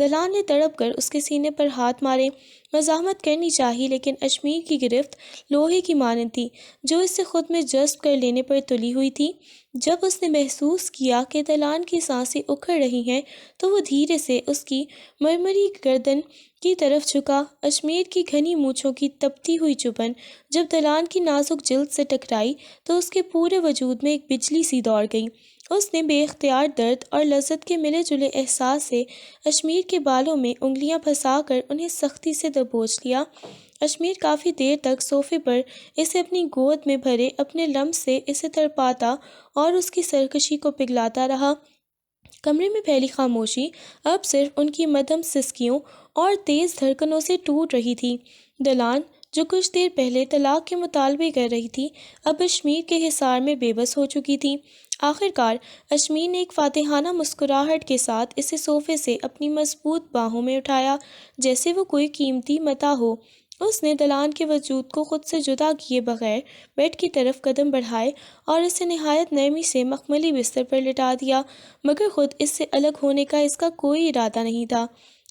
دلان نے تڑپ کر اس کے سینے پر ہاتھ مارے۔ مزاحمت کرنی چاہی لیکن اشمیر کی گرفت لوہے کی مانند تھی جو اسے خود میں جذب کر لینے پر تلی ہوئی تھی۔ جب اس نے محسوس کیا کہ دلان کی سانسیں اکھڑ رہی ہیں تو وہ دھیرے سے اس کی مرمری گردن کی طرف جھکا۔ اشمیر کی گھنی مونچھوں کی تپتی ہوئی چبھن جب دلان کی نازک جلد سے ٹکرائی تو اس کے پورے وجود میں ایک بجلی سی دوڑ گئی۔ اس نے بے اختیار درد اور لذت کے ملے جلے احساس سے اشمیر کے بالوں میں انگلیاں پھنسا کر انہیں سختی سے دبوچ لیا۔ اشمیر کافی دیر تک صوفے پر اسے اپنی گود میں بھرے اپنے لمس سے اسے تڑپاتا اور اس کی سرکشی کو پگھلاتا رہا۔ کمرے میں پھیلی خاموشی اب صرف ان کی مدھم سسکیوں اور تیز دھڑکنوں سے ٹوٹ رہی تھی۔ دلان جو کچھ دیر پہلے طلاق کے مطالبے کر رہی تھی اب اشمیر کے حصار میں بے بس ہو چکی تھی۔ آخر کار اشمیر نے ایک فاتحانہ مسکراہٹ کے ساتھ اسے صوفے سے اپنی مضبوط باہوں میں اٹھایا جیسے وہ کوئی قیمتی متاع ہو۔ اس نے دلان کے وجود کو خود سے جدا کیے بغیر بیڈ کی طرف قدم بڑھائے اور اسے نہایت نرمی سے مخملی بستر پر لٹا دیا، مگر خود اس سے الگ ہونے کا اس کا کوئی ارادہ نہیں تھا۔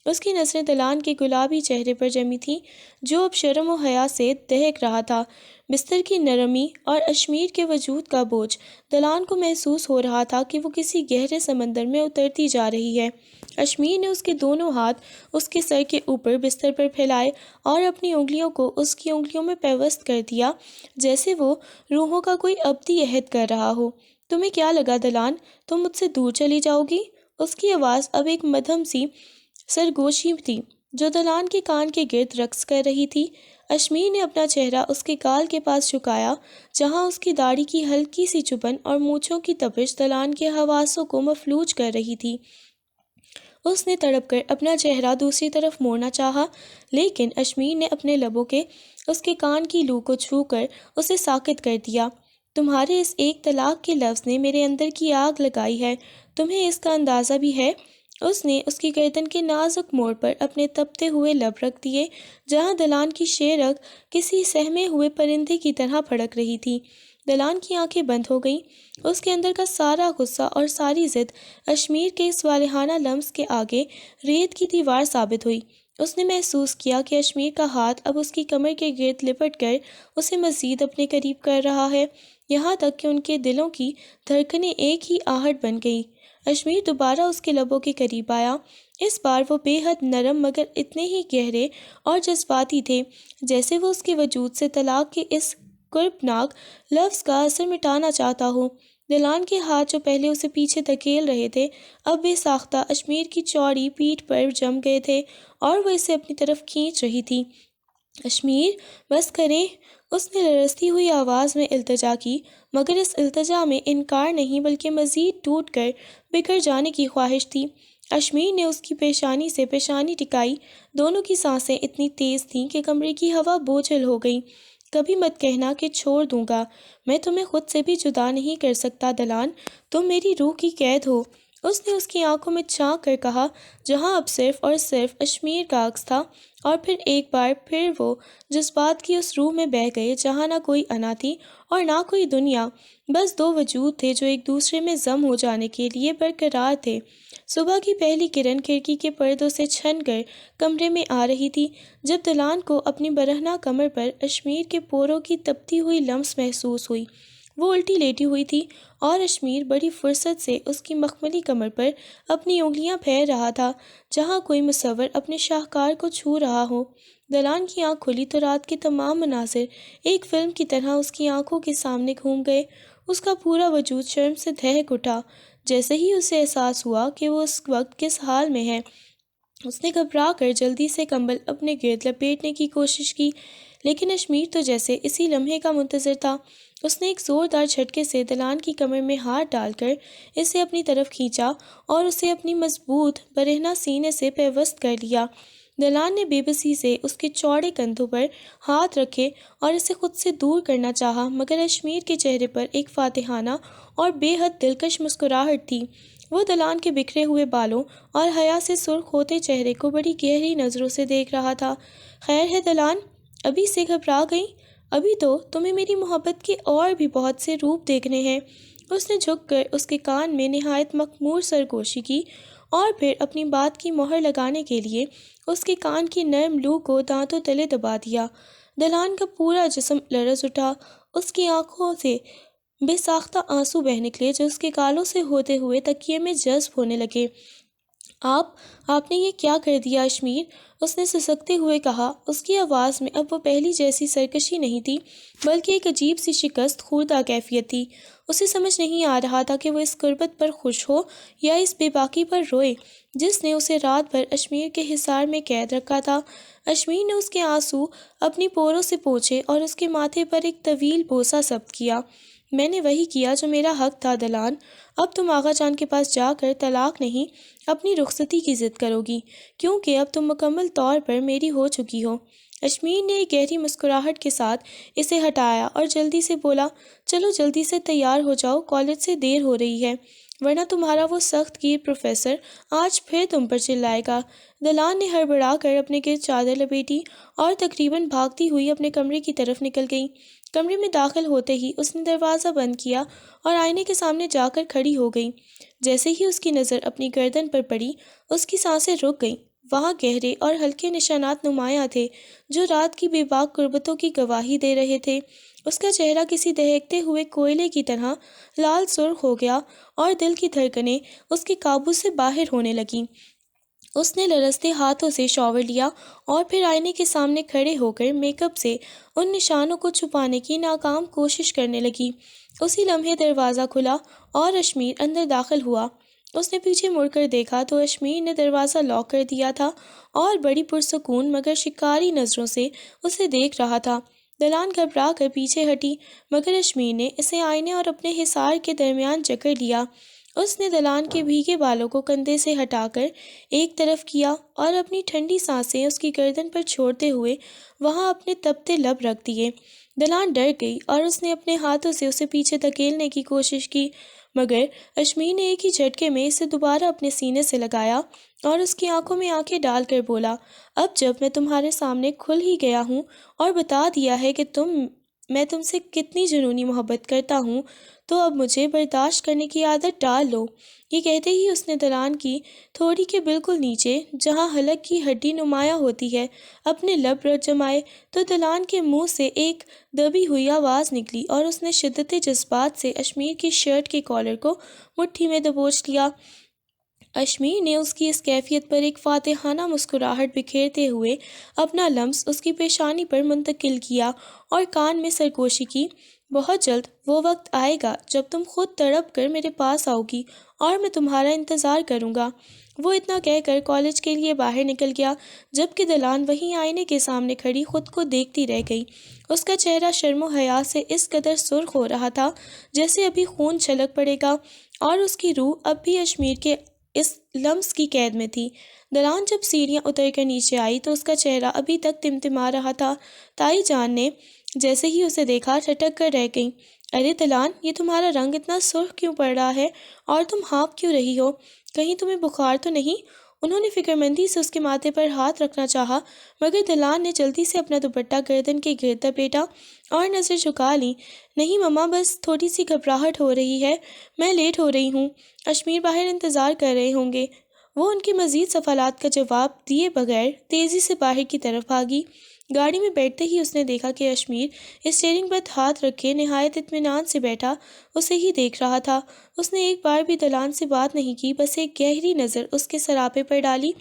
اس کی نظریں دلان کے گلابی چہرے پر جمی تھیں جو اب شرم و حیا سے دہک رہا تھا۔ بستر کی نرمی اور اشمیر کے وجود کا بوجھ دلان کو محسوس ہو رہا تھا کہ وہ کسی گہرے سمندر میں اترتی جا رہی ہے۔ اشمیر نے اس کے دونوں ہاتھ اس کے سر کے اوپر بستر پر پھیلائے اور اپنی انگلیوں کو اس کی انگلیوں میں پیوست کر دیا جیسے وہ روحوں کا کوئی ابدی عہد کر رہا ہو۔ تمہیں کیا لگا دلان، تم مجھ سے دور چلی جاؤ گی؟ اس کی آواز اب ایک مدھم سی سرگوشی تھی جو دلان کے کان کے گرد رقص کر رہی تھی۔ اشمیر نے اپنا چہرہ اس کے گال کے پاس جھکایا جہاں اس کی داڑھی کی ہلکی سی چبھن اور مونچھوں کی تپش دلان کے حواسوں کو مفلوج کر رہی تھی۔ اس نے تڑپ کر اپنا چہرہ دوسری طرف موڑنا چاہا لیکن اشمیر نے اپنے لبوں کے اس کے کان کی لو کو چھو کر اسے ساکت کر دیا۔ تمہارے اس ایک طلاق کے لفظ نے میرے اندر کی آگ لگائی ہے، تمہیں اس کا اندازہ بھی ہے؟ اس نے اس کی گردن کے نازک موڑ پر اپنے تپتے ہوئے لب رکھ دیے جہاں دلان کی شیرگ کسی سہمے ہوئے پرندے کی طرح پھڑک رہی تھی۔ دلان کی آنکھیں بند ہو گئیں۔ اس کے اندر کا سارا غصہ اور ساری ضد اشمیر کے اس والہانہ لمس کے آگے ریت کی دیوار ثابت ہوئی۔ اس نے محسوس کیا کہ اشمیر کا ہاتھ اب اس کی کمر کے گرد لپٹ کر اسے مزید اپنے قریب کر رہا ہے، یہاں تک کہ ان کے دلوں کی دھڑکنیں ایک ہی آہٹ بن گئی۔ اشمیر دوبارہ اس کے لبوں کے قریب آیا۔ اس بار وہ بے حد نرم مگر اتنے ہی گہرے اور جذباتی تھے جیسے وہ اس کے وجود سے طلاق کے اس کربناک لفظ کا اثر مٹانا چاہتا ہو۔ دلان کے ہاتھ جو پہلے اسے پیچھے دھکیل رہے تھے اب بے ساختہ اشمیر کی چوڑی پیٹھ پر جم گئے تھے اور وہ اسے اپنی طرف کھینچ رہی تھی۔ اشمیر، بس کریں، اس نے لرزتی ہوئی آواز میں التجا کی، مگر اس التجا میں انکار نہیں بلکہ مزید ٹوٹ کر بکھر جانے کی خواہش تھی۔ اشمیر نے اس کی پیشانی سے پیشانی ٹکائی، دونوں کی سانسیں اتنی تیز تھیں کہ کمرے کی ہوا بوجھل ہو گئی۔ کبھی مت کہنا کہ چھوڑ دوں گا، میں تمہیں خود سے بھی جدا نہیں کر سکتا دلان، تم میری روح کی قید ہو۔ اس نے اس کی آنکھوں میں جھانک کر کہا جہاں اب صرف اور صرف اشمیر کا عکس تھا، اور پھر ایک بار پھر وہ جذبات کی اس روح میں بہہ گئے جہاں نہ کوئی انا تھی اور نہ کوئی دنیا، بس دو وجود تھے جو ایک دوسرے میں ضم ہو جانے کے لیے برقرار تھے۔ صبح کی پہلی کرن کھڑکی کے پردوں سے چھن کر کمرے میں آ رہی تھی جب دلان کو اپنی برہنہ کمر پر اشمیر کے پوروں کی تپتی ہوئی لمس محسوس ہوئی۔ وہ الٹی لیٹی ہوئی تھی اور اشمیر بڑی فرصت سے اس کی مخملی کمر پر اپنی انگلیاں پھیر رہا تھا جہاں کوئی مصور اپنے شاہکار کو چھو رہا ہو۔ دلان کی آنکھ کھلی تو رات کے تمام مناظر ایک فلم کی طرح اس کی آنکھوں کے سامنے گھوم گئے۔ اس کا پورا وجود شرم سے دہک اٹھا جیسے ہی اسے احساس ہوا کہ وہ اس وقت کس حال میں ہے۔ اس نے گھبرا کر جلدی سے کمبل اپنے گرد لپیٹنے کی کوشش کی، لیکن اشمیر تو جیسے اسی لمحے کا منتظر تھا۔ اس نے ایک زوردار جھٹکے سے دلان کی کمر میں ہاتھ ڈال کر اسے اپنی طرف کھینچا اور اسے اپنی مضبوط برہنہ سینے سے پیوست کر لیا۔ دلان نے بے بسی سے اس کے چوڑے کندھوں پر ہاتھ رکھے اور اسے خود سے دور کرنا چاہا، مگر اشمیر کے چہرے پر ایک فاتحانہ اور بے حد دلکش مسکراہٹ تھی۔ وہ دلان کے بکھرے ہوئے بالوں اور حیا سے سرخ ہوتے چہرے کو بڑی گہری نظروں سے دیکھ رہا تھا۔ خیر ہے دلان، ابھی سے گھبرا گئی؟ ابھی تو تمہیں میری محبت کے اور بھی بہت سے روپ دیکھنے ہیں۔ اس نے جھک کر اس کے کان میں نہایت مخمور سرگوشی کی اور پھر اپنی بات کی مہر لگانے کے لیے اس کے کان کی نرم لو کو دانتوں تلے دبا دیا۔ دلان کا پورا جسم لرز اٹھا، اس کی آنکھوں سے بے ساختہ آنسو بہہ نکلے جو اس کے گالوں سے ہوتے ہوئے تکیے میں جذب ہونے لگے۔ آپ نے یہ کیا کر دیا اشمیر؟ اس نے سسکتے ہوئے کہا۔ اس کی آواز میں اب وہ پہلی جیسی سرکشی نہیں تھی، بلکہ ایک عجیب سی شکست خوردہ کیفیت تھی۔ اسے سمجھ نہیں آ رہا تھا کہ وہ اس غربت پر خوش ہو یا اس بے باکی پر روئے جس نے اسے رات بھر اشمیر کے حصار میں قید رکھا تھا۔ اشمیر نے اس کے آنسو اپنی پوروں سے پوچھے اور اس کے ماتھے پر ایک طویل بوسہ ثبت کیا۔ میں نے وہی کیا جو میرا حق تھا دلان۔ اب تم آغا جان کے پاس جا کر طلاق نہیں، اپنی رخصتی کی ضد کرو گی، کیونکہ اب تم مکمل طور پر میری ہو چکی ہو۔ اشمیر نے ایک گہری مسکراہٹ کے ساتھ اسے ہٹایا اور جلدی سے بولا، چلو جلدی سے تیار ہو جاؤ، کالج سے دیر ہو رہی ہے، ورنہ تمہارا وہ سخت گیر پروفیسر آج پھر تم پر چلائے گا۔ دلان نے ہڑبڑا کر اپنے گرد چادر لپیٹی اور تقریباً بھاگتی ہوئی اپنے کمرے کی طرف نکل گئی۔ کمرے میں داخل ہوتے ہی اس نے دروازہ بند کیا اور آئینے کے سامنے جا کر کھڑی ہو گئی۔ جیسے ہی اس کی نظر اپنی گردن پر پڑی، اس کی سانسیں رک گئیں۔ وہاں گہرے اور ہلکے نشانات نمایاں تھے جو رات کی بے باک غربتوں کی گواہی دے رہے تھے۔ اس کا چہرہ کسی دہکتے ہوئے کوئلے کی طرح لال سرخ ہو گیا اور دل کی دھڑکنیں اس کے قابو سے باہر ہونے لگیں۔ اس نے لرزتے ہاتھوں سے شاور لیا اور پھر آئینے کے سامنے کھڑے ہو کر میک اپ سے ان نشانوں کو چھپانے کی ناکام کوشش کرنے لگی۔ اسی لمحے دروازہ کھلا اور اشمیر اندر داخل ہوا۔ اس نے پیچھے مڑ کر دیکھا تو اشمیر نے دروازہ لاک کر دیا تھا اور بڑی پرسکون مگر شکاری نظروں سے اسے دیکھ رہا تھا۔ دلان گھبرا کر پیچھے ہٹی، مگر اشمیر نے اسے آئینے اور اپنے حصار کے درمیان جکڑ لیا۔ اس نے دلان کے بھیگے بالوں کو کندھے سے ہٹا کر ایک طرف کیا اور اپنی ٹھنڈی سانسیں اس کی گردن پر چھوڑتے ہوئے وہاں اپنے تپتے لب رکھ دیے۔ دلان ڈر گئی اور اس نے اپنے ہاتھوں سے اسے پیچھے دھکیلنے کی کوشش کی، مگر اشمیر نے ایک ہی جھٹکے میں اسے دوبارہ اپنے سینے سے لگایا اور اس کی آنکھوں میں آنکھیں ڈال کر بولا، اب جب میں تمہارے سامنے کھل ہی گیا ہوں اور بتا دیا ہے کہ میں تم سے کتنی جنونی محبت کرتا ہوں، تو اب مجھے برداشت کرنے کی عادت ڈال لو۔ یہ کہتے ہی اس نے دلان کی تھوڑی کے بالکل نیچے، جہاں حلق کی ہڈی نمایاں ہوتی ہے، اپنے لب رگڑ جمائے تو دلان کے منہ سے ایک دبی ہوئی آواز نکلی اور اس نے شدت جذبات سے اشمیر کی شرٹ کے کالر کو مٹھی میں دبوچ لیا۔ اشمیر نے اس کی اس کیفیت پر ایک فاتحانہ مسکراہٹ بکھیرتے ہوئے اپنا لمس اس کی پیشانی پر منتقل کیا اور کان میں سرگوشی کی، بہت جلد وہ وقت آئے گا جب تم خود تڑپ کر میرے پاس آؤ گی اور میں تمہارا انتظار کروں گا۔ وہ اتنا کہہ کر کالج کے لیے باہر نکل گیا، جبکہ دلان وہیں آئینے کے سامنے کھڑی خود کو دیکھتی رہ گئی۔ اس کا چہرہ شرم و حیا سے اس قدر سرخ ہو رہا تھا جیسے ابھی خون چھلک پڑے گا، اور اس کی روح اب بھی اشمیر کے اس لمس کی قید میں تھی۔ دلان جب سیڑھیاں اتر کر نیچے آئی تو اس کا چہرہ ابھی تک تمتما رہا تھا۔ تائی جان نے جیسے ہی اسے دیکھا ٹھٹک کر رہ گئیں۔ ارے دلان، یہ تمہارا رنگ اتنا سرخ کیوں پڑ رہا ہے اور تم ہانپ کیوں رہی ہو؟ کہیں تمہیں بخار تو نہیں؟ انہوں نے فکرمندی سے اس کے ماتھے پر ہاتھ رکھنا چاہا، مگر دلان نے جلدی سے اپنا دوپٹہ گردن کے گرد لپیٹا اور نظر جھکا لی۔ نہیں مما، بس تھوڑی سی گھبراہٹ ہو رہی ہے، میں لیٹ ہو رہی ہوں، اشمیر باہر انتظار کر رہے ہوں گے۔ وہ ان کے مزید سوالات کا جواب دیے بغیر تیزی سے باہر کی طرف بھاگی۔ گاڑی میں بیٹھتے ہی اس نے دیکھا کہ اشمیر اسٹیئرنگ پر ہاتھ رکھے نہایت اطمینان سے بیٹھا اسے ہی دیکھ رہا تھا۔ اس نے ایک بار بھی دلان سے بات نہیں کی، بس ایک گہری نظر اس کے سراپے پر ڈالی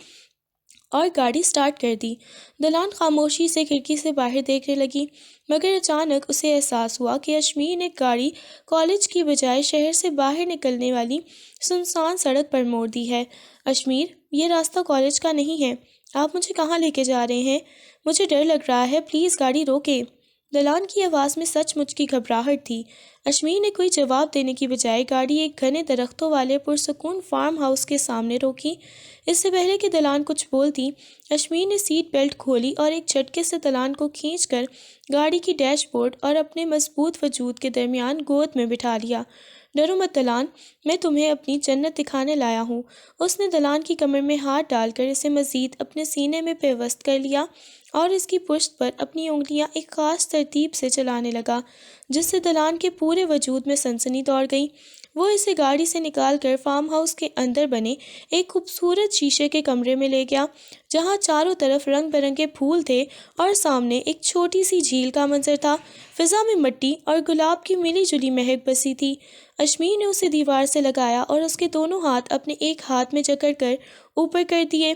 اور گاڑی سٹارٹ کر دی۔ دلان خاموشی سے کھڑکی سے باہر دیکھنے لگی، مگر اچانک اسے احساس ہوا کہ اشمیر نے گاڑی کالج کی بجائے شہر سے باہر نکلنے والی سنسان سڑک پر موڑ دی ہے۔ اشمیر، یہ راستہ کالج کا نہیں ہے، آپ مجھے کہاں لے کے جا رہے ہیں؟ مجھے ڈر لگ رہا ہے، پلیز گاڑی روکیں۔ دلان کی آواز میں سچ مچ کی گھبراہٹ تھی۔ اشمیر نے کوئی جواب دینے کی بجائے گاڑی ایک گھنے درختوں والے پرسکون فارم ہاؤس کے سامنے روکی۔ اس سے پہلے کہ دلان کچھ بولتی، اشمیر نے سیٹ بیلٹ کھولی اور ایک جھٹکے سے دلان کو کھینچ کر گاڑی کی ڈیش بورڈ اور اپنے مضبوط وجود کے درمیان گود میں بٹھا لیا۔ ڈرو مت دلان، میں تمہیں اپنی جنت دکھانے لایا ہوں۔ اس نے دلان کی کمر میں ہاتھ ڈال کر اسے مزید اپنے سینے میں پیوست کر لیا اور اس کی پشت پر اپنی انگلیاں ایک خاص ترتیب سے چلانے لگا، جس سے دلان کے پورے وجود میں سنسنی دوڑ گئی۔ وہ اسے گاڑی سے نکال کر فارم ہاؤس کے اندر بنے ایک خوبصورت شیشے کے کمرے میں لے گیا، جہاں چاروں طرف رنگ برنگے پھول تھے اور سامنے ایک چھوٹی سی جھیل کا منظر تھا۔ فضا میں مٹی اور گلاب کی ملی جلی مہک بسی تھی۔ اشمیر نے اسے دیوار سے لگایا اور اس کے دونوں ہاتھ اپنے ایک ہاتھ میں جکڑ کر اوپر کر دیے۔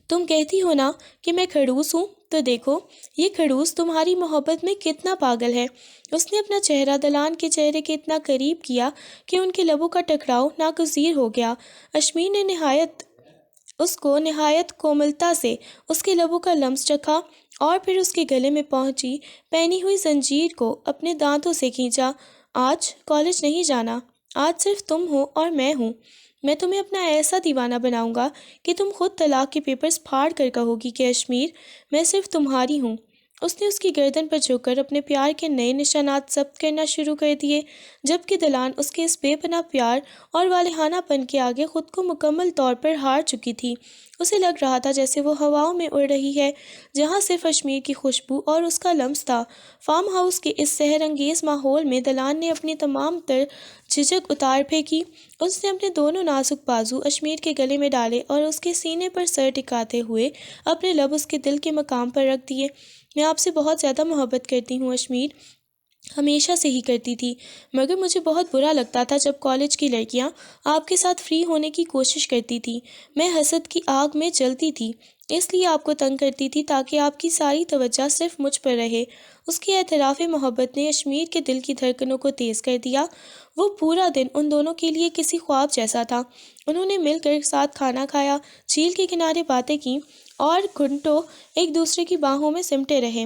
تم کہتی ہو نا کہ میں کھڑوس ہوں، تو دیکھو یہ کھڑوس تمہاری محبت میں کتنا پاگل ہے۔ اس نے اپنا چہرہ دلان کے چہرے کے اتنا قریب کیا کہ ان کے لبوں کا ٹکراؤ ناگزیر ہو گیا۔ اشمیر نے نہایت کوملتا سے اس کے لبوں کا لمس چکھا اور پھر اس کے گلے میں پہنچی پہنی ہوئی زنجیر کو اپنے دانتوں سے کھینچا۔ آج کالج نہیں جانا، آج صرف تم ہو اور میں ہوں۔ میں تمہیں اپنا ایسا دیوانہ بناؤں گا کہ تم خود طلاق کے پیپرز پھاڑ کر کہو گی کہ اشمیر، میں صرف تمہاری ہوں۔ اس نے اس کی گردن پر جھک کر اپنے پیار کے نئے نشانات ضبط کرنا شروع کر دیے، جبکہ دلان اس کے اس بے پناہ پیار اور والہانہ پن کے آگے خود کو مکمل طور پر ہار چکی تھی۔ اسے لگ رہا تھا جیسے وہ ہواؤں میں اڑ رہی ہے، جہاں صرف اشمیر کی خوشبو اور اس کا لمس تھا۔ فارم ہاؤس کے اس سحر انگیز ماحول میں دلان نے اپنی تمام تر جھجک اتار پھینکی۔ اس نے اپنے دونوں نازک بازو اشمیر کے گلے میں ڈالے اور اس کے سینے پر سر ٹکاتے ہوئے اپنے لب اس کے دل کے مقام پر رکھ دیے۔ میں آپ سے بہت زیادہ محبت کرتی ہوں اشمیر، ہمیشہ سے ہی کرتی تھی، مگر مجھے بہت برا لگتا تھا جب کالج کی لڑکیاں آپ کے ساتھ فری ہونے کی کوشش کرتی تھی۔ میں حسد کی آگ میں جلتی تھی، اس لیے آپ کو تنگ کرتی تھی تاکہ آپ کی ساری توجہ صرف مجھ پر رہے۔ اس کے اعتراف محبت نے اشمیر کے دل کی دھڑکنوں کو تیز کر دیا۔ وہ پورا دن ان دونوں کے لیے کسی خواب جیسا تھا۔ انہوں نے مل کر ساتھ کھانا کھایا، جھیل کے کنارے باتیں کیں اور گھنٹوں ایک دوسرے کی باہوں میں سمٹے رہے۔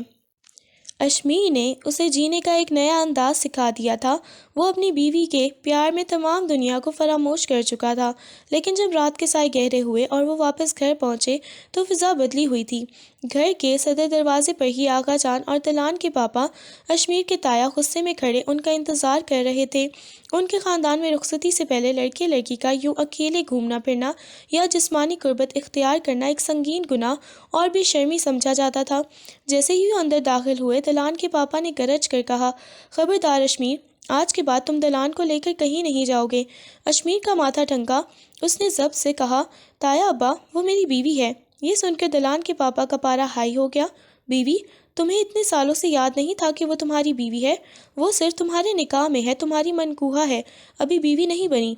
اشمیر نے اسے جینے کا ایک نیا انداز سکھا دیا تھا۔ وہ اپنی بیوی کے پیار میں تمام دنیا کو فراموش کر چکا تھا، لیکن جب رات کے سائے گہرے ہوئے اور وہ واپس گھر پہنچے تو فضا بدلی ہوئی تھی۔ گھر کے صدر دروازے پر ہی آغا جان اور دلان کے پاپا اشمیر کے تایا غصے میں کھڑے ان کا انتظار کر رہے تھے۔ ان کے خاندان میں رخصتی سے پہلے لڑکے لڑکی کا یوں اکیلے گھومنا پھرنا یا جسمانی قربت اختیار کرنا ایک سنگین گناہ اور بے شرمی سمجھا جاتا تھا۔ جیسے ہی وہ اندر داخل ہوئے، دلان کے پاپا نے گرج کر کہا، خبردار اشمیر، آج کے بعد تم دلان کو لے کر کہیں نہیں جاؤ گے۔ اشمیر کا ماتھا ٹھنکا، اس نے ضبط سے کہا، تایا ابا، وہ میری بیوی ہے۔ یہ سن کر دلان کے پاپا کا پارا ہائی ہو گیا۔ بیوی؟ تمہیں اتنے سالوں سے یاد نہیں تھا کہ وہ تمہاری بیوی ہے؟ وہ صرف تمہارے نکاح میں ہے، تمہاری منکوحہ ہے، ابھی بیوی نہیں بنی۔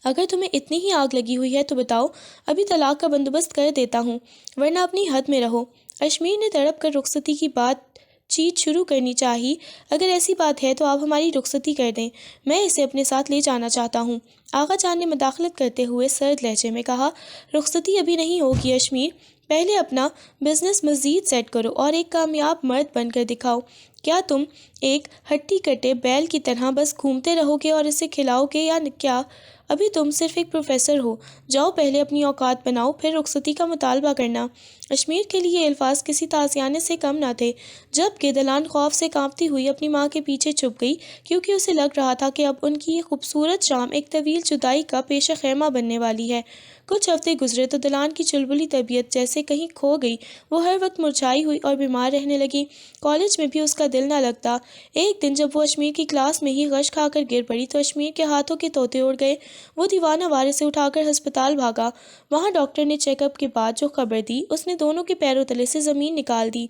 اگر تمہیں اتنی ہی آگ لگی ہوئی ہے تو بتاؤ، ابھی طلاق کا بندوبست کر دیتا ہوں، ورنہ اپنی حد میں رہو۔ اشمیر نے تڑپ کر رخصتی کی بات چیت شروع کرنی چاہی۔ اگر ایسی بات ہے تو آپ ہماری رخصتی کر دیں، میں اسے اپنے ساتھ لے جانا چاہتا ہوں۔ آغا جان نے مداخلت کرتے ہوئے سرد لہجے میں کہا، رخصتی ابھی نہیں ہوگی اشمیر، پہلے اپنا بزنس مزید سیٹ کرو اور ایک کامیاب مرد بن کر دکھاؤ۔ کیا تم ایک ہٹی کٹے بیل کی طرح بس گھومتے رہو گے اور اسے کھلاؤ گے یا کیا؟ ابھی تم صرف ایک پروفیسر ہو، جاؤ پہلے اپنی اوقات بناؤ، پھر رخصتی کا مطالبہ کرنا۔ اشمیر کے لیے یہ الفاظ کسی تعزیانے سے کم نہ تھے، جبکہ دلان خوف سے کانپتی ہوئی اپنی ماں کے پیچھے چھپ گئی، کیونکہ اسے لگ رہا تھا کہ اب ان کی یہ خوبصورت شام ایک طویل جدائی کا پیش خیمہ بننے والی ہے۔ کچھ ہفتے گزرے تو دلان کی چلبلی طبیعت جیسے کہیں کھو گئی، وہ ہر وقت مرجھائی ہوئی اور بیمار رہنے لگی۔ کالج میں بھی اس کا دل نہ لگتا۔ ایک دن جب وہ اشمیر کی کلاس میں ہی غش کھا کر گر پڑی تو اشمیر کے ہاتھوں کے طوطے اڑ گئے۔ وہ دیوانہ وارے سے اٹھا کر ہسپتال بھاگا۔ وہاں ڈاکٹر نے چیک اپ کے بعد جو خبر دی، اس نے دونوں کے پیروں تلے سے زمین نکال دی۔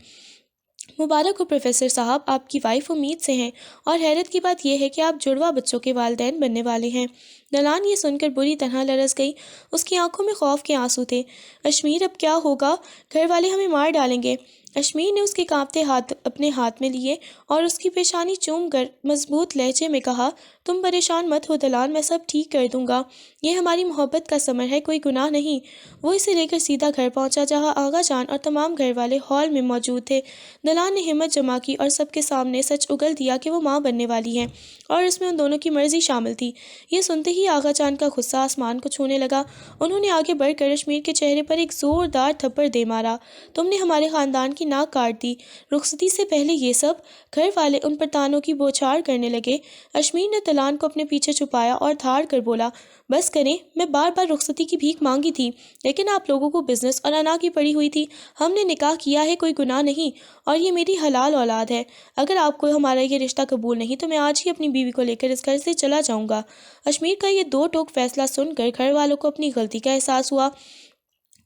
مبارک ہو پروفیسر صاحب، آپ کی وائف امید سے ہیں، اور حیرت کی بات یہ ہے کہ آپ جڑواں بچوں کے والدین بننے والے ہیں۔ دلان یہ سن کر بری طرح لرز گئی، اس کی آنکھوں میں خوف کے آنسو تھے۔ اشمیر اب کیا ہوگا؟ گھر والے ہمیں مار ڈالیں گے۔ اشمیر نے اس کے کانپتے ہاتھ اپنے ہاتھ میں لیے اور اس کی پیشانی چوم کر مضبوط لہجے میں کہا، تم پریشان مت ہو دلان، میں سب ٹھیک کر دوں گا۔ یہ ہماری محبت کا ثمر ہے، کوئی گناہ نہیں۔ وہ اسے لے کر سیدھا گھر پہنچا جہاں آغا جان اور تمام گھر والے ہال میں موجود تھے۔ دلان نے ہمت جمع کی اور سب کے سامنے سچ اگل دیا کہ وہ ماں بننے والی ہیں، اور اس میں ان دونوں کی مرضی شامل تھی۔ یہ سنتے ہی آغا جان کا غصہ آسمان کو چھونے لگا۔ انہوں نے آگے بڑھ کر اشمیر کے چہرے پر ایک زوردار تھپڑ دے مارا۔ تم نے ہمارے خاندان کی ناک کاٹ دی، رخصتی سے پہلے یہ سب؟ گھر والے ان پر طعنوں کی بوچھار کرنے لگے۔ اشمیر نے دلان کو اپنے پیچھے چھپایا اور دھاڑ کر بولا، بس کریں، میں بار بار رخصتی کی بھیک مانگی تھی، لیکن آپ لوگوں کو بزنس اور انا کی پڑی ہوئی تھی۔ ہم نے نکاح کیا ہے، کوئی گناہ نہیں، اور یہ میری حلال اولاد ہے۔ اگر آپ کو ہمارا یہ رشتہ قبول نہیں تو میں آج ہی اپنی بیوی کو لے کر اس گھر سے چلا جاؤں گا۔ اشمیر کا یہ دو ٹوک فیصلہ سن کر گھر والوں کو اپنی غلطی کا احساس ہوا۔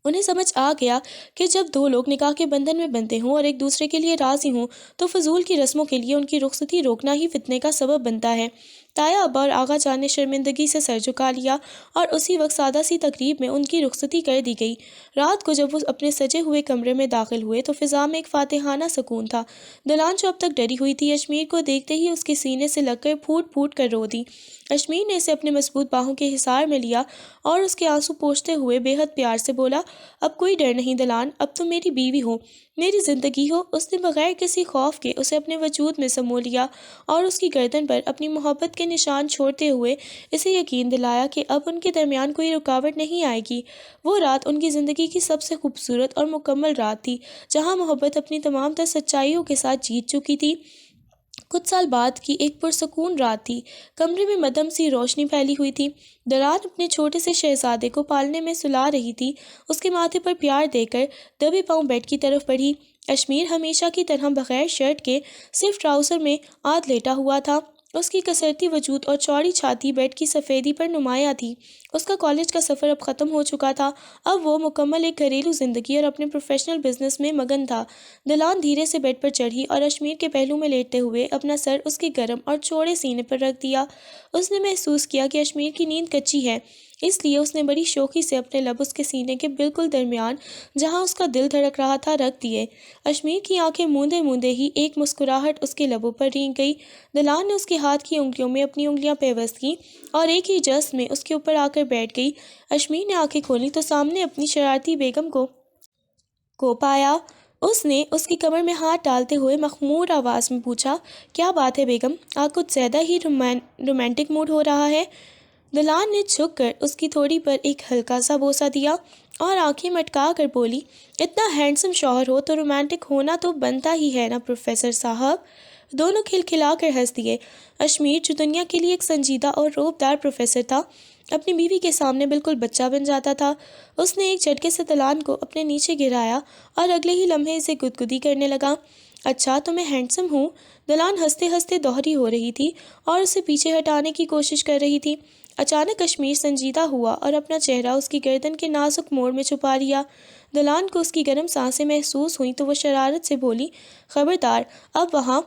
انہیں سمجھ آ گیا کہ جب دو لوگ نکاح کے بندھن میں بندھے ہوں اور ایک دوسرے کے لیے راضی ہوں تو فضول کی رسموں کے لیے ان کی رخصتی روکنا ہی فتنے کا سبب بنتا ہے۔ تایا ابا اور آغا جان نے شرمندگی سے سر جھکا لیا اور اسی وقت سادہ سی تقریب میں ان کی رخصتی کر دی گئی۔ رات کو جب وہ اپنے سجے ہوئے کمرے میں داخل ہوئے تو فضا میں ایک فاتحانہ سکون تھا۔ دلان جو اب تک ڈری ہوئی تھی، اشمیر کو دیکھتے ہی اس کے سینے سے لگ کر پھوٹ پھوٹ کر رو دی۔ اشمیر نے اسے اپنے مضبوط باہوں کے حصار میں لیا اور اس کے آنسو پوچھتے ہوئے بے حد پیار سے بولا، اب کوئی ڈر نہیں دلان، اب تم میری بیوی ہو، میری زندگی ہو۔ اس نے بغیر کسی خوف کے اسے اپنے وجود میں سمو لیا اور اس کی گردن پر اپنی محبت کے نشان چھوڑتے ہوئے اسے یقین دلایا کہ اب ان کے درمیان کوئی رکاوٹ نہیں آئے گی۔ وہ رات ان کی زندگی کی سب سے خوبصورت اور مکمل رات تھی، جہاں محبت اپنی تمام تر سچائیوں کے ساتھ جیت چکی تھی۔ کچھ سال بعد کی ایک پرسکون رات تھی۔ کمرے میں مدھم سی روشنی پھیلی ہوئی تھی۔ دلان اپنے چھوٹے سے شہزادے کو پالنے میں سلا رہی تھی۔ اس کے ماتھے پر پیار دے کر دبے پاؤں بیڈ کی طرف بڑھی۔ اشمیر ہمیشہ کی طرح بغیر شرٹ کے صرف ٹراؤزر میں آدھ لیٹا ہوا تھا۔ اس کی کسرتی وجود اور چوڑی چھاتی بیڈ کی سفیدی پر نمایاں تھی۔ اس کا کالج کا سفر اب ختم ہو چکا تھا۔ اب وہ مکمل ایک گھریلو زندگی اور اپنے پروفیشنل بزنس میں مگن تھا۔ دلان دھیرے سے بیڈ پر چڑھی اور اشمیر کے پہلو میں لیٹتے ہوئے اپنا سر اس کے گرم اور چوڑے سینے پر رکھ دیا۔ اس نے محسوس کیا کہ اشمیر کی نیند کچی ہے، اس لیے اس نے بڑی شوخی سے اپنے لب اس کے سینے کے بالکل درمیان، جہاں اس کا دل دھڑک رہا تھا، رکھ دیے۔ اشمیر کی آنکھیں موندے موندے ہی ایک مسکراہٹ اس کے لبوں پر رینگ گئی۔ دلان نے اس کے ہاتھ کی انگلیوں میں اپنی انگلیاں پیوست کیں اور ایک ہی جست میں اس کے اوپر آ کر بیٹھ گئی۔ اشمیر نے آنکھیں کھولیں تو سامنے اپنی شرارتی بیگم کو پایا۔ اس نے اس کی کمر میں ہاتھ ڈالتے ہوئے مخمور آواز میں پوچھا، کیا بات ہے بیگم، آج کچھ زیادہ ہی رومانٹک موڈ ہو رہا ہے؟ دلان نے جھک کر اس کی تھوڑی پر ایک ہلکا سا بوسہ دیا اور آنکھیں مٹکا کر بولی، اتنا ہینڈسم شوہر ہو تو رومانٹک ہونا تو بنتا ہی ہے نا پروفیسر صاحب۔ دونوں کھلکھلا کر ہنس دیے۔ اشمیر جو دنیا کے لیے ایک سنجیدہ اور روبدار پروفیسر تھا، اپنی بیوی کے سامنے بالکل بچہ بن جاتا تھا۔ اس نے ایک جھٹکے سے دلان کو اپنے نیچے گرایا اور اگلے ہی لمحے اسے گدگدی کرنے لگا۔ اچھا تو میں ہینڈسم ہوں؟ دلان ہنستے ہنستے دوہری ہو رہی تھی اور اسے پیچھے ہٹانے کی کوشش کر رہی تھی۔ اچانک اشمیر سنجیدہ ہوا اور اپنا چہرہ اس کی گردن کے نازک موڑ میں چھپا لیا۔ دلان کو اس کی گرم سانسیں محسوس ہوئیں تو وہ شرارت سے بولی، خبردار، اب وہاں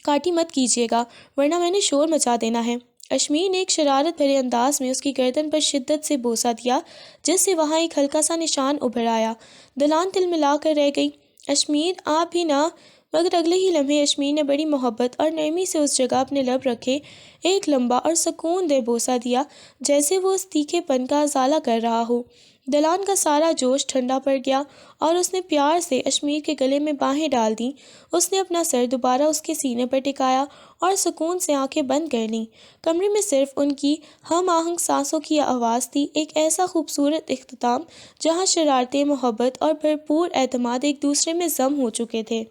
کاٹی مت کیجیے گا ورنہ میں نے شور مچا دینا ہے۔ اشمیر نے ایک شرارت بھرے انداز میں اس کی گردن پر شدت سے بوسہ دیا جس سے وہاں ایک ہلکا سا نشان ابھر آیا۔ دلان تلملا کر رہ گئی۔ اشمیر آپ بھی نہ، مگر اگلے ہی لمحے اشمیر نے بڑی محبت اور نرمی سے اس جگہ اپنے لب رکھے، ایک لمبا اور سکون دہ بوسہ دیا جیسے وہ اس تیکھے پن کا ازالہ کر رہا ہو۔ دلان کا سارا جوش ٹھنڈا پڑ گیا اور اس نے پیار سے اشمیر کے گلے میں باہیں ڈال دیں۔ اس نے اپنا سر دوبارہ اس کے سینے پر ٹکایا اور سکون سے آنکھیں بند کر لیں۔ کمرے میں صرف ان کی ہم آہنگ سانسوں کی آواز تھی، ایک ایسا خوبصورت اختتام جہاں شرارتیں، محبت اور بھرپور اعتماد ایک دوسرے میں ضم ہو چکے تھے۔